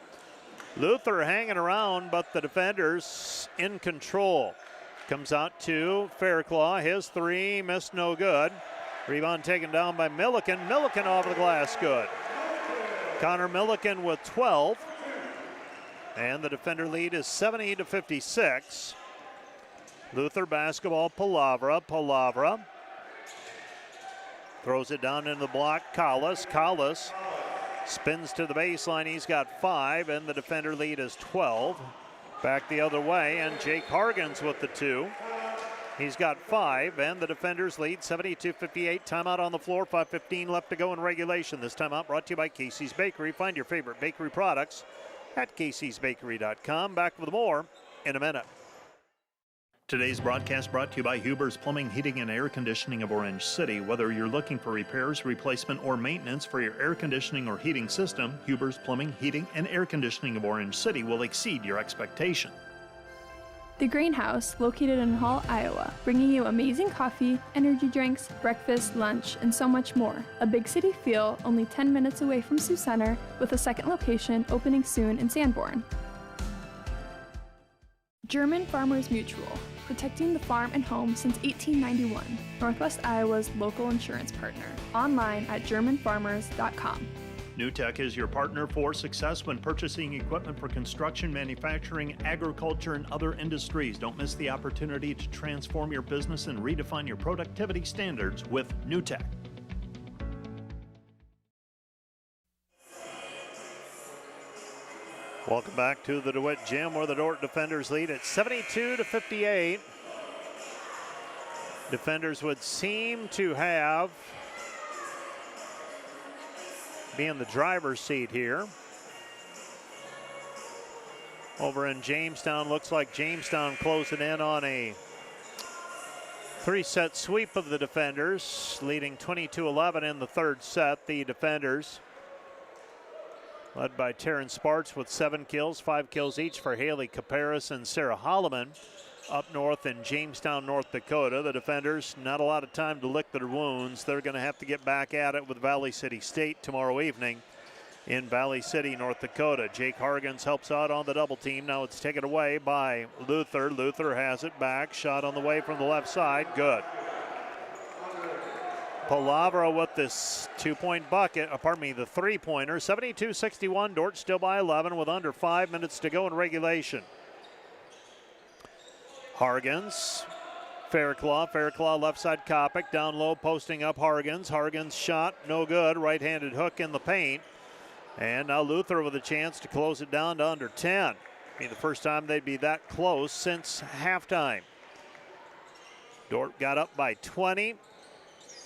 Luther hanging around, but the defenders in control. Comes out to Fairclaw. His 3 missed, no good. Rebound taken down by Milliken. Milliken off the glass, good. Connor Milliken with 12. And the defender lead is 70-56. Luther basketball, Palavra. Throws it down into the block, Collis. Collis spins to the baseline. He's got 5, and the defender lead is 12. Back the other way, and Jake Hargens with the 2. He's got 5, and the defenders lead 72-58. Timeout on the floor, 5:15 left to go in regulation. This timeout brought to you by Casey's Bakery. Find your favorite bakery products at caseysbakery.com. Back with more in a minute. Today's broadcast brought to you by Huber's Plumbing, Heating, and Air Conditioning of Orange City. Whether you're looking for repairs, replacement, or maintenance for your air conditioning or heating system, Huber's Plumbing, Heating, and Air Conditioning of Orange City will exceed your expectation. The Greenhouse, located in Hall, Iowa, bringing you amazing coffee, energy drinks, breakfast, lunch, and so much more. A big city feel, only 10 minutes away from Sioux Center, with a second location opening soon in Sanborn. German Farmers Mutual, protecting the farm and home since 1891. Northwest Iowa's local insurance partner. Online at germanfarmers.com. NewTek is your partner for success when purchasing equipment for construction, manufacturing, agriculture, and other industries. Don't miss the opportunity to transform your business and redefine your productivity standards with NewTek. Welcome back to the DeWitt Gym, where the Dordt defenders lead at 72-58. Defenders would seem to be in the driver's seat here. Over in Jamestown, looks like Jamestown closing in on a 3-set sweep of the defenders, leading 22-11 in the third set. The defenders, led by Taryn Sparks with 7 kills, 5 kills each for Haley Caparis and Sarah Holloman. Up north in Jamestown, North Dakota, the defenders, not a lot of time to lick their wounds. They're going to have to get back at it with Valley City State tomorrow evening in Valley City, North Dakota. Jake Hargens helps out on the double team. Now it's taken away by Luther. Luther has it back. Shot on the way from the left side. Good. Palavra with this 2-point bucket, the 3-pointer. 72-61, Dordt still by 11 with under 5 minutes to go in regulation. Hargens, Fairclaw left side Kopic, down low posting up Hargens. Hargens shot, no good, right-handed hook in the paint. And now Luther with a chance to close it down to under 10. Be the first time they'd be that close since halftime. Dordt got up by 20.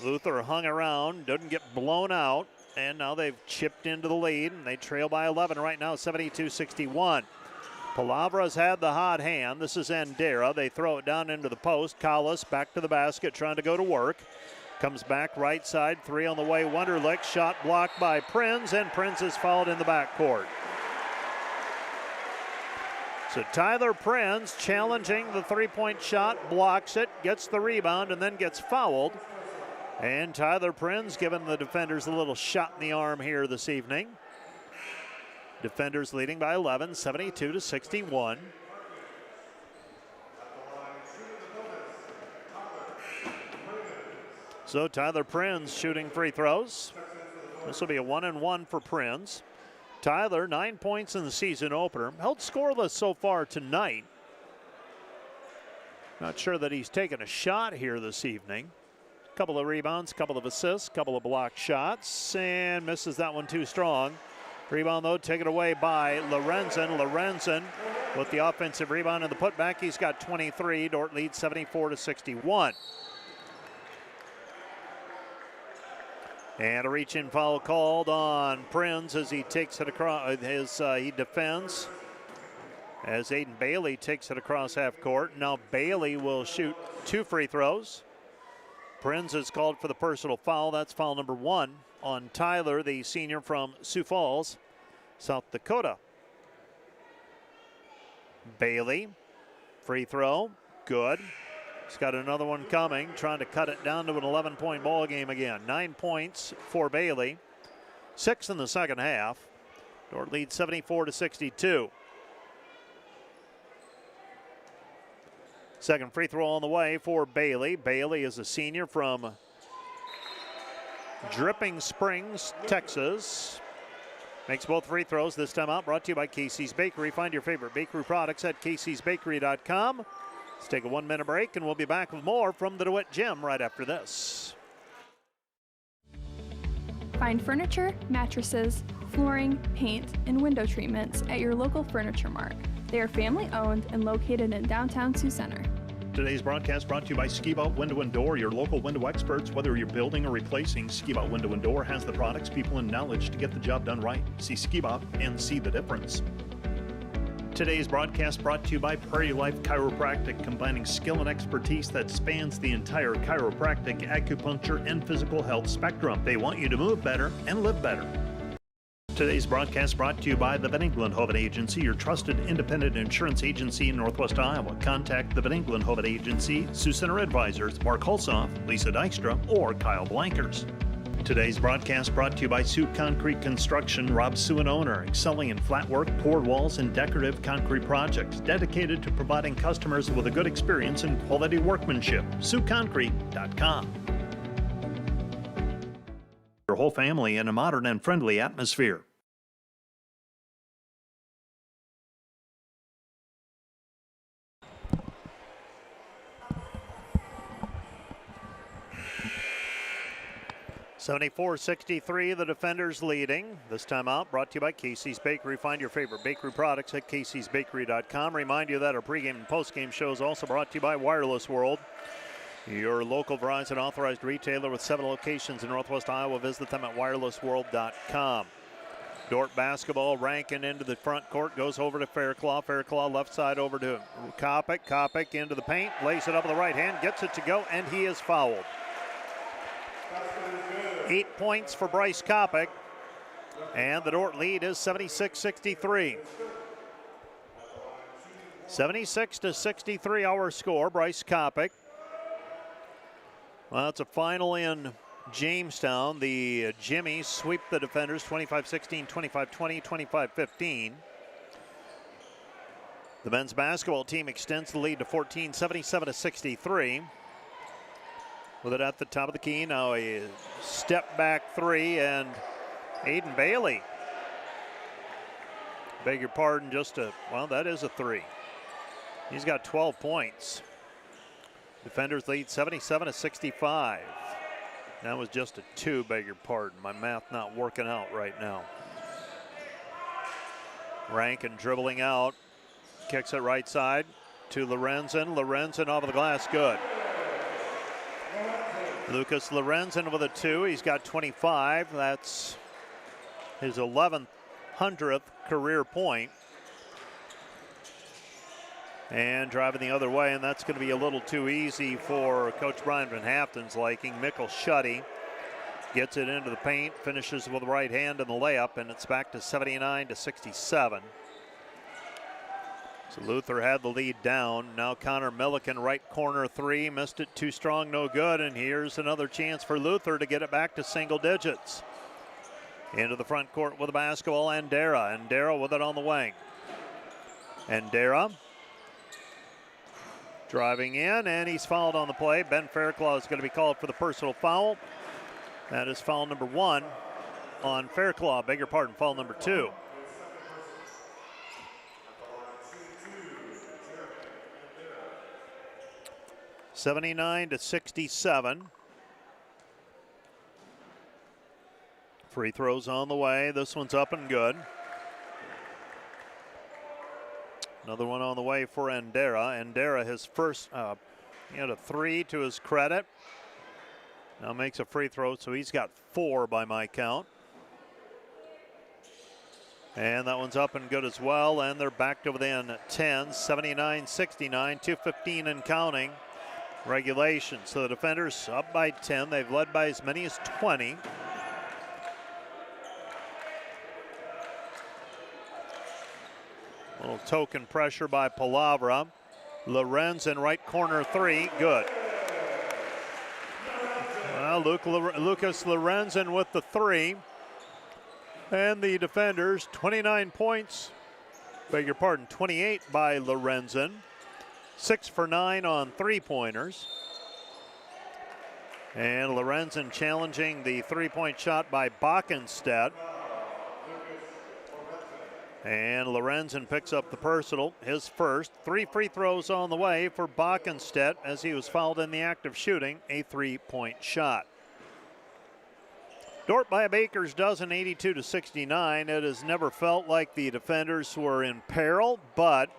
Luther hung around, doesn't get blown out, and now they've chipped into the lead, and they trail by 11 right now, 72-61. Palavra's had the hot hand. This is Andera. They throw it down into the post. Collis back to the basket, trying to go to work. Comes back right side, 3 on the way. Wunderlich, shot blocked by Prinz, and Prinz is fouled in the backcourt. So Tyler Prinz challenging the 3-point shot, blocks it, gets the rebound, and then gets fouled. And Tyler Prinz giving the defenders a little shot in the arm here this evening. Defenders leading by 11, 72-61. So Tyler Prinz shooting free throws. This will be a 1-and-1 for Prinz. Tyler, 9 points in the season opener. Held scoreless so far tonight. Not sure that he's taken a shot here this evening. Couple of rebounds, couple of assists, couple of blocked shots, and misses that one too strong. Rebound, though, taken away by Lorenzen. Lorenzen with the offensive rebound and the putback. He's got 23. Dordt leads 74-61. And a reach-in foul called on Prinz as he takes it across. He defends as Aiden Bailey takes it across half court. Now Bailey will shoot 2 free throws. Prinz is called for the personal foul. That's foul number 1 on Tyler, the senior from Sioux Falls, South Dakota. Bailey, free throw, good. He's got another one coming, trying to cut it down to an 11-point ball game again. 9 points for Bailey, 6 in the second half. Dordt leads 74-62. Second free throw on the way for Bailey. Bailey is a senior from Dripping Springs, Texas. Makes both free throws this time out. Brought to you by Casey's Bakery. Find your favorite bakery products at caseysbakery.com. Let's take a 1-minute break, and we'll be back with more from the DeWitt Gym right after this. Find furniture, mattresses, flooring, paint, and window treatments at your local Furniture Mart. They are family-owned and located in downtown Sioux Center. Today's broadcast brought to you by Ski-Bout Window and Door, your local window experts. Whether you're building or replacing, Ski-Bout Window and Door has the products, people, and knowledge to get the job done right. See Ski-Bout and see the difference. Today's broadcast brought to you by Prairie Life Chiropractic, combining skill and expertise that spans the entire chiropractic, acupuncture, and physical health spectrum. They want you to move better and live better. Today's broadcast brought to you by the Van Engelen-Hoven Agency, your trusted independent insurance agency in Northwest Iowa. Contact the Van Engelen-Hoven Agency, Sioux Center Advisors, Mark Hulsoff, Lisa Dykstra, or Kyle Blankers. Today's broadcast brought to you by Sioux Concrete Construction, Rob Sioux, owner, excelling in flat work, poured walls, and decorative concrete projects, dedicated to providing customers with a good experience and quality workmanship. SiouxConcrete.com. Your whole family in a modern and friendly atmosphere. (74-63), the defenders leading. This time out brought to you by Casey's Bakery. Find your favorite bakery products at caseysbakery.com. Remind you that our pregame and postgame shows also brought to you by Wireless World. Your local Verizon authorized retailer with 7 locations in Northwest Iowa. Visit them at wirelessworld.com. Dordt basketball, Rankin into the front court, goes over to Fairclaw. Fairclaw left side over to Kopic. Kopic into the paint, lays it up with the right hand, gets it to go, and he is fouled. 8 points for Bryce Kopic, and the Dordt lead is 76-63. 76-63 our score. Bryce Kopic. Well, it's a final in Jamestown. The Jimmies sweep the defenders 25-16, 25-20, 25-15. The men's basketball team extends the lead to 14, 77-63. With it at the top of the key, now a step back three, and Aiden Bailey. Beg your pardon, well, that is a three. He's got 12 points. Defenders lead 77-65. That was just a two, beg your pardon. My math not working out right now. Rankin dribbling out, kicks it right side to Lorenzen. Lorenzen off of the glass, good. Lucas Lorenzen with a two. He's got 25. That's his 1,100th career point. And driving the other way, and that's going to be a little too easy for Coach Brian Van Haften's liking. Mikkel Schutty gets it into the paint, finishes with the right hand in the layup, and it's back to 79-67. So Luther had the lead down. Now Connor Milliken, right corner three, missed it, too strong, no good, and here's another chance for Luther to get it back to single digits. Into the front court with the basketball, Andera. Andera with it on the wing. Andera driving in, and he's fouled on the play. Ben Fairclaw is going to be called for the personal foul. That is foul number 1 on Fairclaw. Beg your pardon, foul number 2. (79-67). Free throws on the way. This one's up and good. Another one on the way for Andera. Andera, his first, he had a three to his credit. Now makes a free throw, so he's got 4 by my count. And that one's up and good as well, and they're back to within 10, 79-69, 2:15 and counting. Regulation. So the defenders up by 10. They've led by as many as 20. Little token pressure by Palavra. Lorenzen right corner three, good. Well, Lucas Lorenzen with the three. And the defenders, 29 points. Beg your pardon, 28 by Lorenzen. 6 for 9 on three-pointers. And Lorenzen challenging the three-point shot by Bockenstedt. And Lorenzen picks up the personal, his first. 3 free throws on the way for Bockenstedt as he was fouled in the act of shooting a three-point shot. Dordt by a baker's dozen, 82-69. It has never felt like the defenders were in peril, but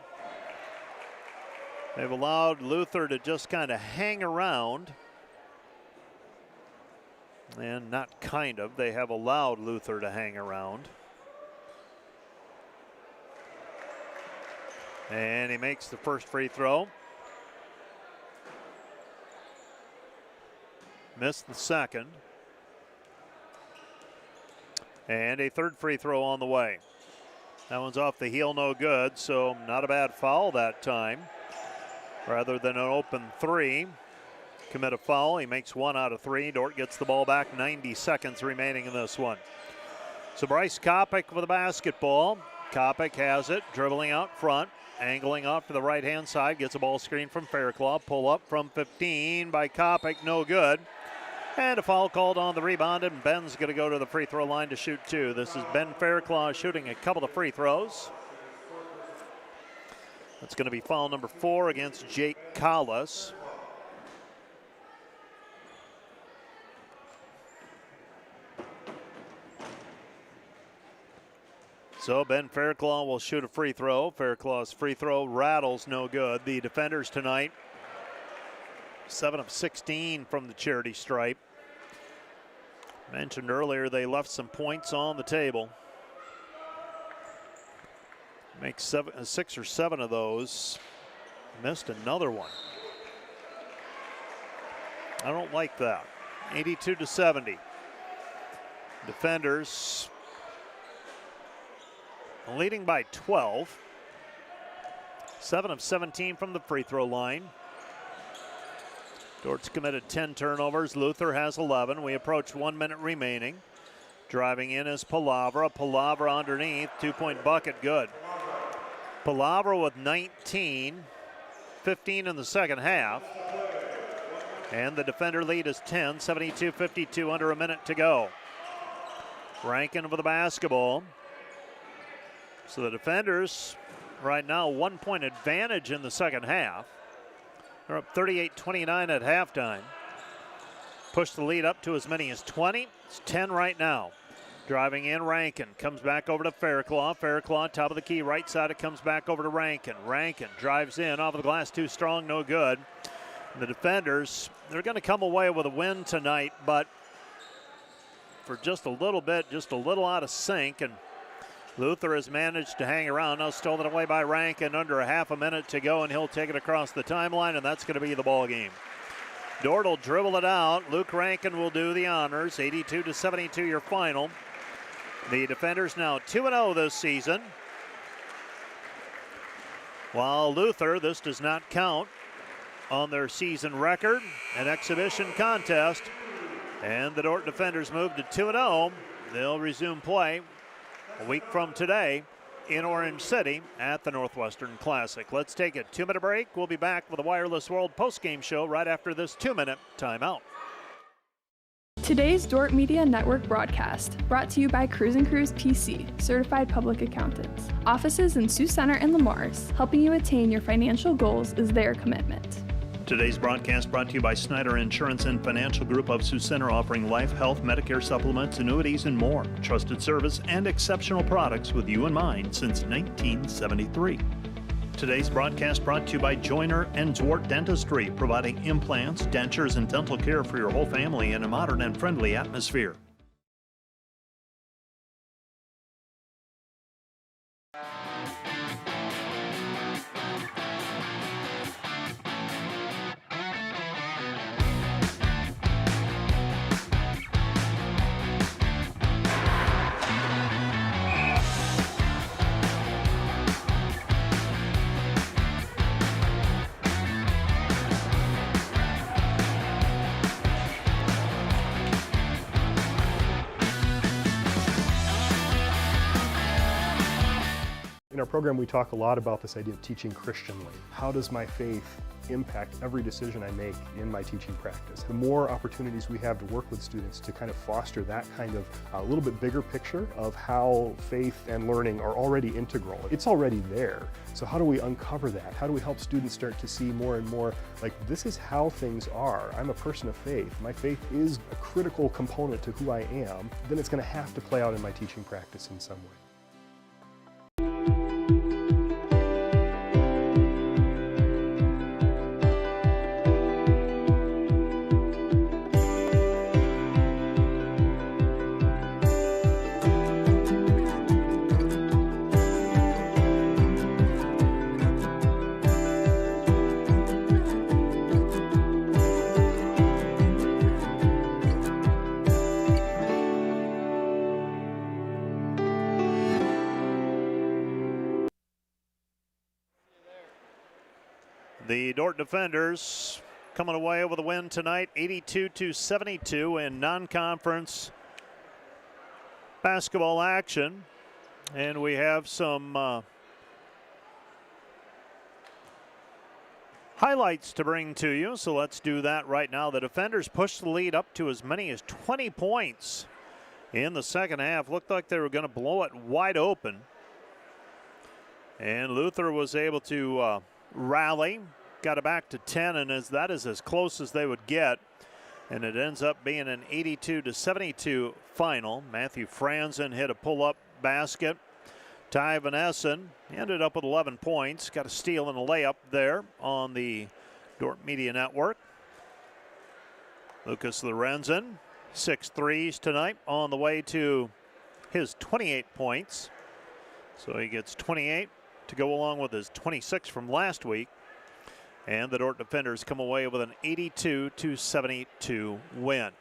they've allowed Luther to just kind of hang around. And not kind of, they have allowed Luther to hang around. And he makes the first free throw. Missed the second. And a third free throw on the way. That one's off the heel, no good, so not a bad foul that time. Rather than an open three, commit a foul. He makes 1 out of 3. Dordt gets the ball back, 90 seconds remaining in this one. So Bryce Kopic with the basketball. Kopic has it, dribbling out front. Angling off to the right-hand side, gets a ball screen from Fairclaw. Pull up from 15 by Kopic, no good. And a foul called on the rebound, and Ben's going to go to the free throw line to shoot 2. This is Ben Fairclaw shooting a couple of free throws. That's going to be foul number 4 against Jake Collis. So Ben Fairclaw will shoot a free throw. Fairclaw's free throw rattles, no good. The defenders tonight, 7 of 16 from the charity stripe. Mentioned earlier they left some points on the table. Makes 6 or 7 of those. Missed another one. I don't like that. 82-70. Defenders leading by 12. 7 of 17 from the free throw line. Dordt's committed 10 turnovers. Luther has 11. We approach 1 minute remaining. Driving in is Palavra. Palavra underneath. 2-point bucket, good. Palavra with 19. 15 in the second half. And the defender lead is 10, 72-52, under a minute to go. Rankin with the basketball. So the defenders right now 1 point advantage in the second half. They're up 38-29 at halftime. Push the lead up to as many as 20. It's 10 right now. Driving in, Rankin comes back over to Fairclough. Fairclough, top of the key, right side. It comes back over to Rankin. Rankin drives in, off of the glass, too strong, no good. And the defenders, they're going to come away with a win tonight, but for just a little bit, just a little out of sync. And Luther has managed to hang around. Now stolen away by Rankin, under a half a minute to go, and he'll take it across the timeline, and that's going to be the ball game. Dordt will dribble it out. Luke Rankin will do the honors. 82-72 your final. The defenders now 2-0 this season. While Luther, this does not count on their season record, an exhibition contest. And the Dordt defenders move to 2-0. They'll resume play a week from today in Orange City at the Northwestern Classic. Let's take a 2-minute break. We'll be back with the Wireless World postgame show right after this 2-minute timeout. Today's Dordt Media Network broadcast, brought to you by Cruise & Cruise PC, certified public accountants. Offices in Sioux Center and Lamars, helping you attain your financial goals is their commitment. Today's broadcast brought to you by Snyder Insurance and Financial Group of Sioux Center, offering life, health, Medicare supplements, annuities, and more. Trusted service and exceptional products with you in mind since 1973. Today's broadcast brought to you by Joyner and Zwart Dentistry, providing implants, dentures, and dental care for your whole family in a modern and friendly atmosphere. In our program, we talk a lot about this idea of teaching Christianly. How does my faith impact every decision I make in my teaching practice? The more opportunities we have to work with students to kind of foster that kind of a little bit bigger picture of how faith and learning are already integral. It's already there. So how do we uncover that? How do we help students start to see more and more, like, this is how things are. I'm a person of faith. My faith is a critical component to who I am. Then it's going to have to play out in my teaching practice in some way. The Dordt defenders coming away with a win tonight, 82-72 in non-conference basketball action. And we have some highlights to bring to you, so let's do that right now. The defenders pushed the lead up to as many as 20 points in the second half. Looked like they were going to blow it wide open. And Luther was able to rally, got it back to 10, and that is as close as they would get. And it ends up being an 82-72 final. Matthew Franzen hit a pull-up basket. Ty Van Essen ended up with 11 points. Got a steal and a layup there on the Dordt Media Network. Lucas Lorenzen, 6 threes tonight, on the way to his 28 points. So he gets 28 to go along with his 26 from last week. And the Dordt defenders come away with an 82-72 win.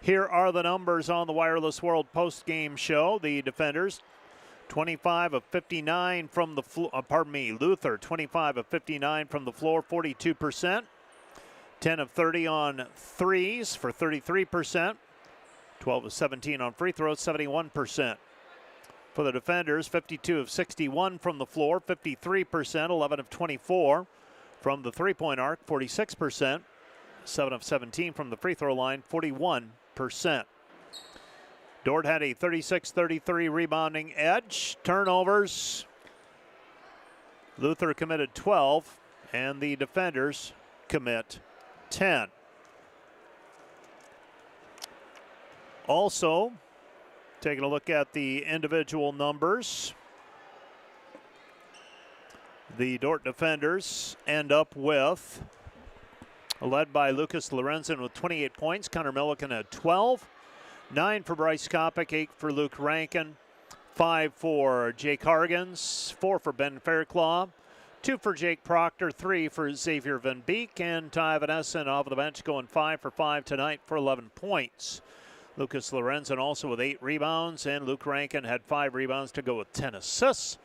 Here are the numbers on the Wireless World post-game show. The defenders, 25 of 59 from the floor. Luther, 25 of 59 from the floor, 42%. 10 of 30 on threes for 33%. 12 of 17 on free throws, 71%. For the defenders, 52 of 61 from the floor, 53%. 11 of 24 from the three-point arc, 46%. 7 of 17 from the free throw line, 41%. Dordt had a 36-33 rebounding edge. Turnovers, Luther committed 12, and the defenders commit 10. Also, taking a look at the individual numbers, the Dordt defenders end up with, led by Lucas Lorenzen with 28 points. Connor Milliken had 12. 9 for Bryce Kopic, 8 for Luke Rankin, 5 for Jake Hargens, 4 for Ben Fairclaw, 2 for Jake Proctor, 3 for Xavier Van Beek, and Ty Van Essen off the bench going 5 for 5 tonight for 11 points. Lucas Lorenzen also with 8 rebounds, and Luke Rankin had 5 rebounds to go with 10 assists.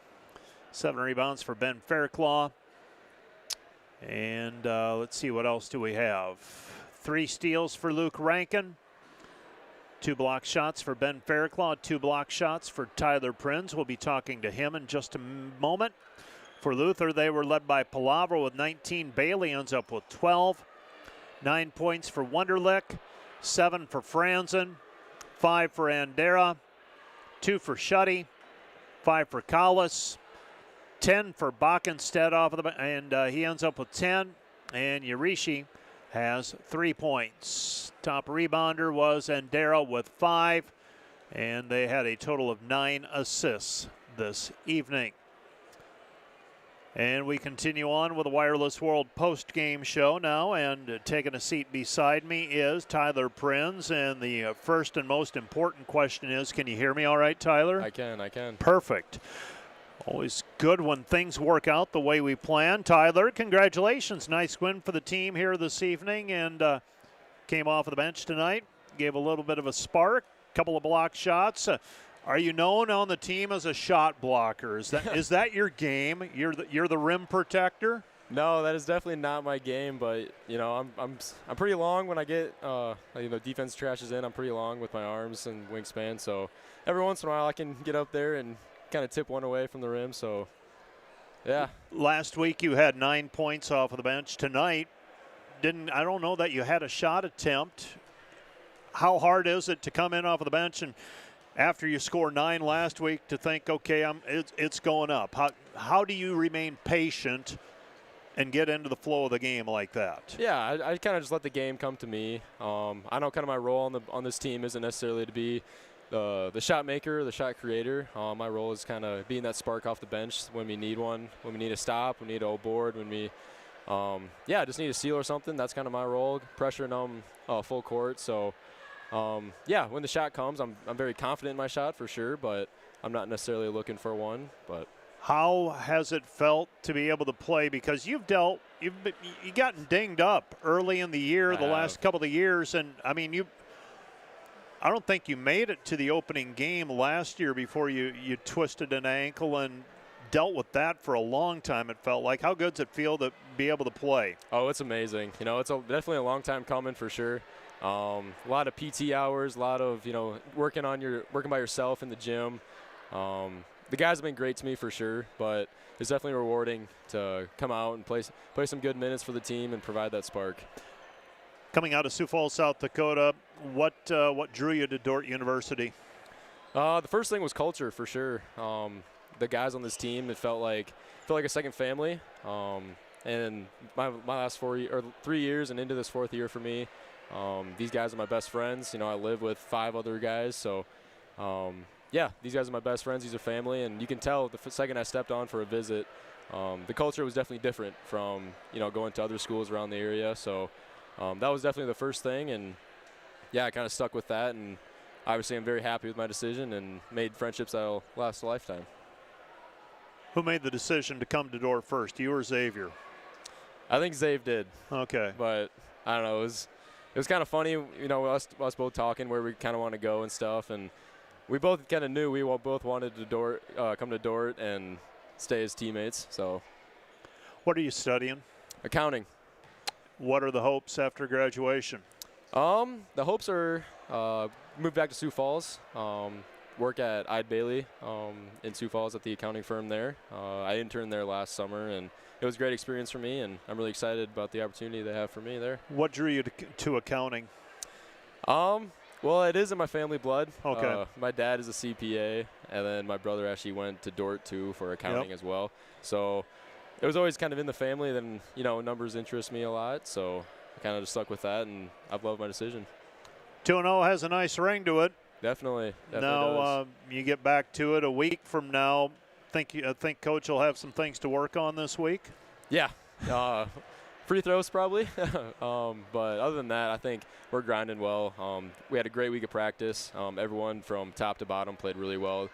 7 rebounds for Ben Fairclaw. And let's see, what else do we have? 3 steals for Luke Rankin. 2 block shots for Ben Fairclaw. 2 block shots for Tyler Prinz. We'll be talking to him in just a moment. For Luther, they were led by Palavra with 19. Bailey ends up with 12. 9 points for Wunderlich. 7 for Franzen. 5 for Andera. 2 for Shuddy. 5 for Collis. 10 for Backenstedt off of the, and he ends up with 10. And Yarishi has 3 points. Top rebounder was Andera with 5, and they had a total of 9 assists this evening. And we continue on with the Wireless World post-game show now, and taking a seat beside me is Tyler Prinz, and the first and most important question is, can you hear me all right, Tyler? I can. Perfect. Always good when things work out the way we plan. Tyler, congratulations. Nice win for the team here this evening, and came off of the bench tonight. Gave a little bit of a spark, couple of block shots. Are you known on the team as a shot blocker? Is that your game? You're the rim protector? No, that is definitely not my game. But I'm pretty long when I get defense trashes in. I'm pretty long with my arms and wingspan. So every once in a while I can get up there and kind of tip one away from the rim. So yeah. Last week you had 9 points off of the bench. Tonight, I don't know that you had a shot attempt. How hard is it to come in off of the bench and after you score 9 last week to think, okay, it's going up? How do you remain patient and get into the flow of the game like that? Yeah, I kind of just let the game come to me. I know kind of my role on this team isn't necessarily to be the shot maker, the shot creator. My role is kind of being that spark off the bench when we need one, when we need a stop, when we need a board, when we just need a steal or something. That's kind of my role, pressuring them full court. So when the shot comes, I'm very confident in my shot for sure, but I'm not necessarily looking for one. But how has it felt to be able to play? Because you've gotten dinged up early in the year, the last couple of years, and I mean I don't think you made it to the opening game last year before you twisted an ankle and dealt with that for a long time, it felt like. How good does it feel to be able to play? Oh, it's amazing. It's definitely a long time coming for sure. A lot of PT hours, a lot of working by yourself in the gym. The guys have been great to me for sure, but it's definitely rewarding to come out and play some good minutes for the team and provide that spark. Coming out of Sioux Falls, South Dakota, what drew you to Dordt University? The first thing was culture for sure. The guys on this team, it felt like a second family. And my last 3 years and into this 4th year for me, these guys are my best friends. I live with 5 other guys, so these guys are my best friends. These are family, and you can tell the second I stepped on for a visit, the culture was definitely different from going to other schools around the area. So that was definitely the first thing, and yeah, I kind of stuck with that, and obviously I'm very happy with my decision and made friendships that'll last a lifetime. Who made the decision to come to Dordt first, you or Xavier? I think Zave did. Okay. But I don't know, it was kind of funny, you know, us both talking where we kind of want to go and stuff, and we both kind of knew we both wanted to come to Dordt and stay as teammates. So, what are you studying? Accounting. What are the hopes after graduation? The hopes are move back to Sioux Falls, work at Ide Bailey in Sioux Falls at the accounting firm there. I interned there last summer, and it was a great experience for me, and I'm really excited about the opportunity they have for me there. What drew you to accounting? Well, it is in my family blood. Okay. My dad is a CPA, and then my brother actually went to Dordt too for accounting as well. So it was always kind of in the family. Then, you know, numbers interest me a lot, so I kind of just stuck with that, and I've loved my decision. 2-0 has a nice ring to it. Definitely now does. You get back to it a week from now. I think Coach will have some things to work on this week. Yeah. Free throws probably. But other than that, I think we're grinding well. We had a great week of practice. Everyone from top to bottom played really well.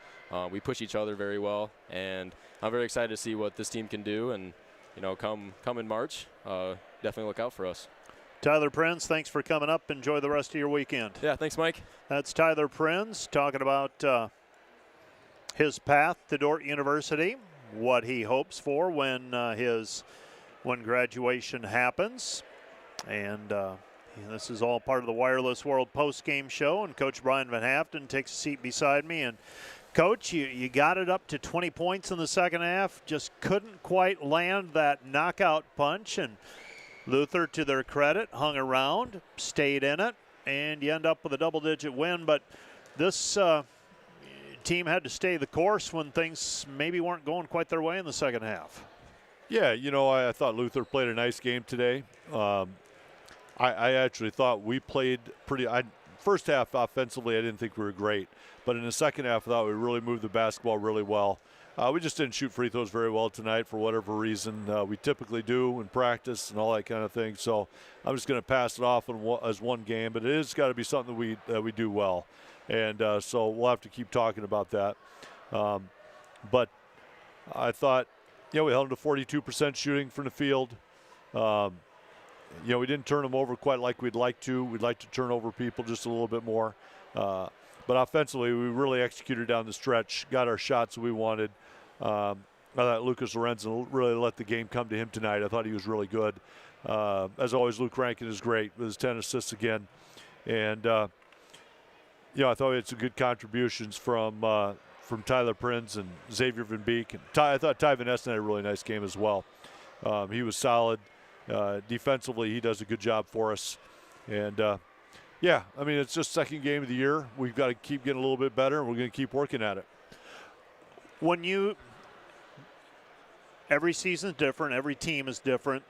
We push each other very well, and I'm very excited to see what this team can do. And, you know, come in March, definitely look out for us. Tyler Prinz, thanks for coming up. Enjoy the rest of your weekend. Yeah, thanks, Mike. That's Tyler Prinz talking about his path to Dordt University, what he hopes for when graduation happens. And this is all part of the Wireless World Postgame show, and Coach Brian Van Haften takes a seat beside me. And Coach, you got it up to 20 points in the second half, just couldn't quite land that knockout punch, and Luther, to their credit, hung around, stayed in it, and you end up with a double-digit win. But this team had to stay the course when things maybe weren't going quite their way in the second half. Yeah, you know, I thought Luther played a nice game today. I actually thought we played pretty first half offensively, I didn't think we were great. But in the second half, I thought we really moved the basketball really well. We just didn't shoot free throws very well tonight for whatever reason. We typically do in practice and all that kind of thing. So I'm just going to pass it off as one game. But it has got to be something that we do well. And so we'll have to keep talking about that. But I thought, we held them to 42% shooting from the field. We didn't turn them over quite like we'd like to. We'd like to turn over people just a little bit more. But offensively, we really executed down the stretch, got our shots that we wanted. I thought Lucas Lorenzen really let the game come to him tonight. I thought he was really good. As always, Luke Rankin is great with his 10 assists again. And, I thought we had some good contributions from Tyler Prinz and Xavier Van Beek. And I thought Ty Van Esten had a really nice game as well. He was solid. Defensively, he does a good job for us. And, it's just second game of the year. We've got to keep getting a little bit better, and we're going to keep working at it. Every season is different, every team is different,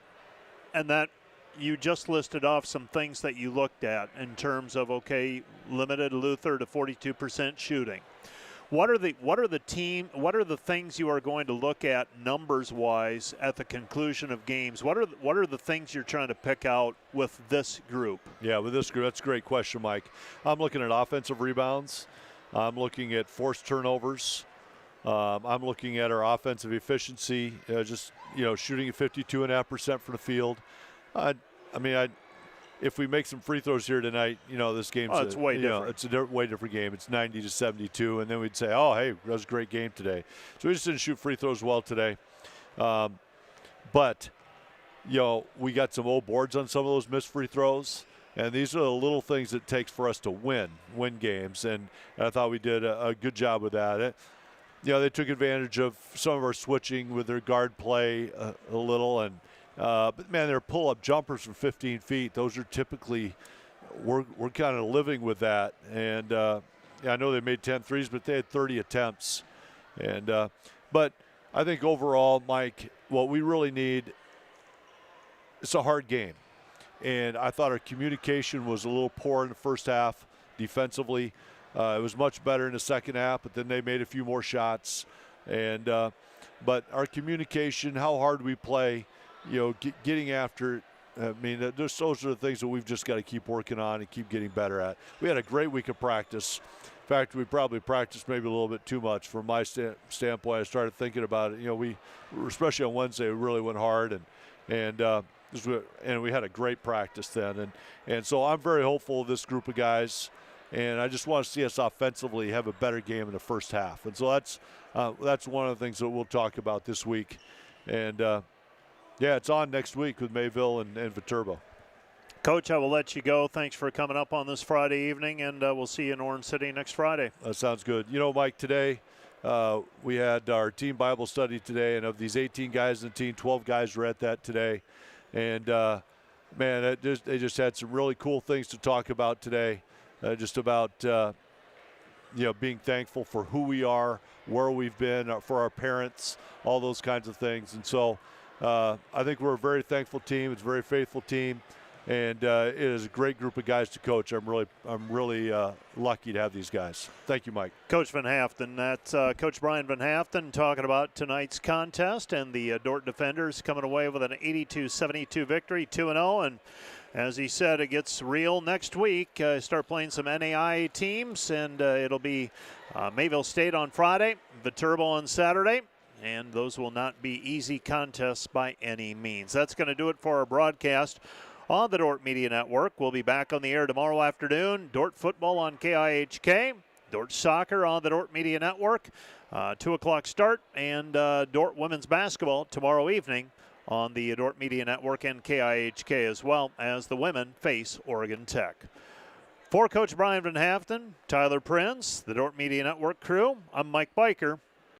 and that you just listed off some things that you looked at in terms of, okay, limited Luther to 42% shooting. What are the things you are going to look at numbers-wise at the conclusion of games? What are the things you're trying to pick out with this group? Yeah, with this group, that's a great question, Mike. I'm looking at offensive rebounds. I'm looking at forced turnovers. I'm looking at our offensive efficiency, shooting at 52.5% from the field. If we make some free throws here tonight, this game's it's way different. It's a way different game. It's 90-72, and then we'd say, oh, hey, that was a great game today. So we just didn't shoot free throws well today. But we got some old boards on some of those missed free throws, and these are the little things it takes for us to win games, and I thought we did a good job with that. They took advantage of some of our switching with their guard play a little, and but man, their pull-up jumpers from 15 feet, those are typically, we're kind of living with that. And I know they made 10 threes, but they had 30 attempts. And but I think overall, Mike, what we really need, it's a hard game. And I thought our communication was a little poor in the first half defensively. It was much better in the second half, but then they made a few more shots. And but our communication, how hard we play, getting after I mean, those are the things that we've just got to keep working on and keep getting better at. We had a great week of practice. In fact, we probably practiced maybe a little bit too much from my standpoint. I started thinking about it. You know, we, especially on Wednesday, we really went hard, and we had a great practice then. And so I'm very hopeful of this group of guys, and I just want to see us offensively have a better game in the first half. And so that's one of the things that we'll talk about this week. And, yeah, it's on next week with Mayville and Viterbo. Coach, I will let you go. Thanks for coming up on this Friday evening, and we'll see you in Orange City next Friday. That sounds good. You know, Mike, today we had our team Bible study today, and of these 18 guys in the team, 12 guys were at that today. And, man, they just had some really cool things to talk about today, just about, you know, being thankful for who we are, where we've been, for our parents, all those kinds of things. And so I think we're a very thankful team. It's a very faithful team. And it is a great group of guys to coach. I'm really lucky to have these guys. Thank you, Mike. Coach Van Haften, that's Coach Brian Van Haften talking about tonight's contest and the Dordt Defenders coming away with an 82-72 victory, 2-0. And as he said, it gets real next week. Start playing some NAI teams, and it'll be Mayville State on Friday, Viterbo on Saturday. And those will not be easy contests by any means. That's going to do it for our broadcast on the Dordt Media Network. We'll be back on the air tomorrow afternoon. Dordt football on KIHK. Dordt soccer on the Dordt Media Network. 2 o'clock start. And Dordt women's basketball tomorrow evening on the Dordt Media Network and KIHK, as well as the women face Oregon Tech. For Coach Brian Van Haften, Tyler Prince, the Dordt Media Network crew, I'm Mike Biker.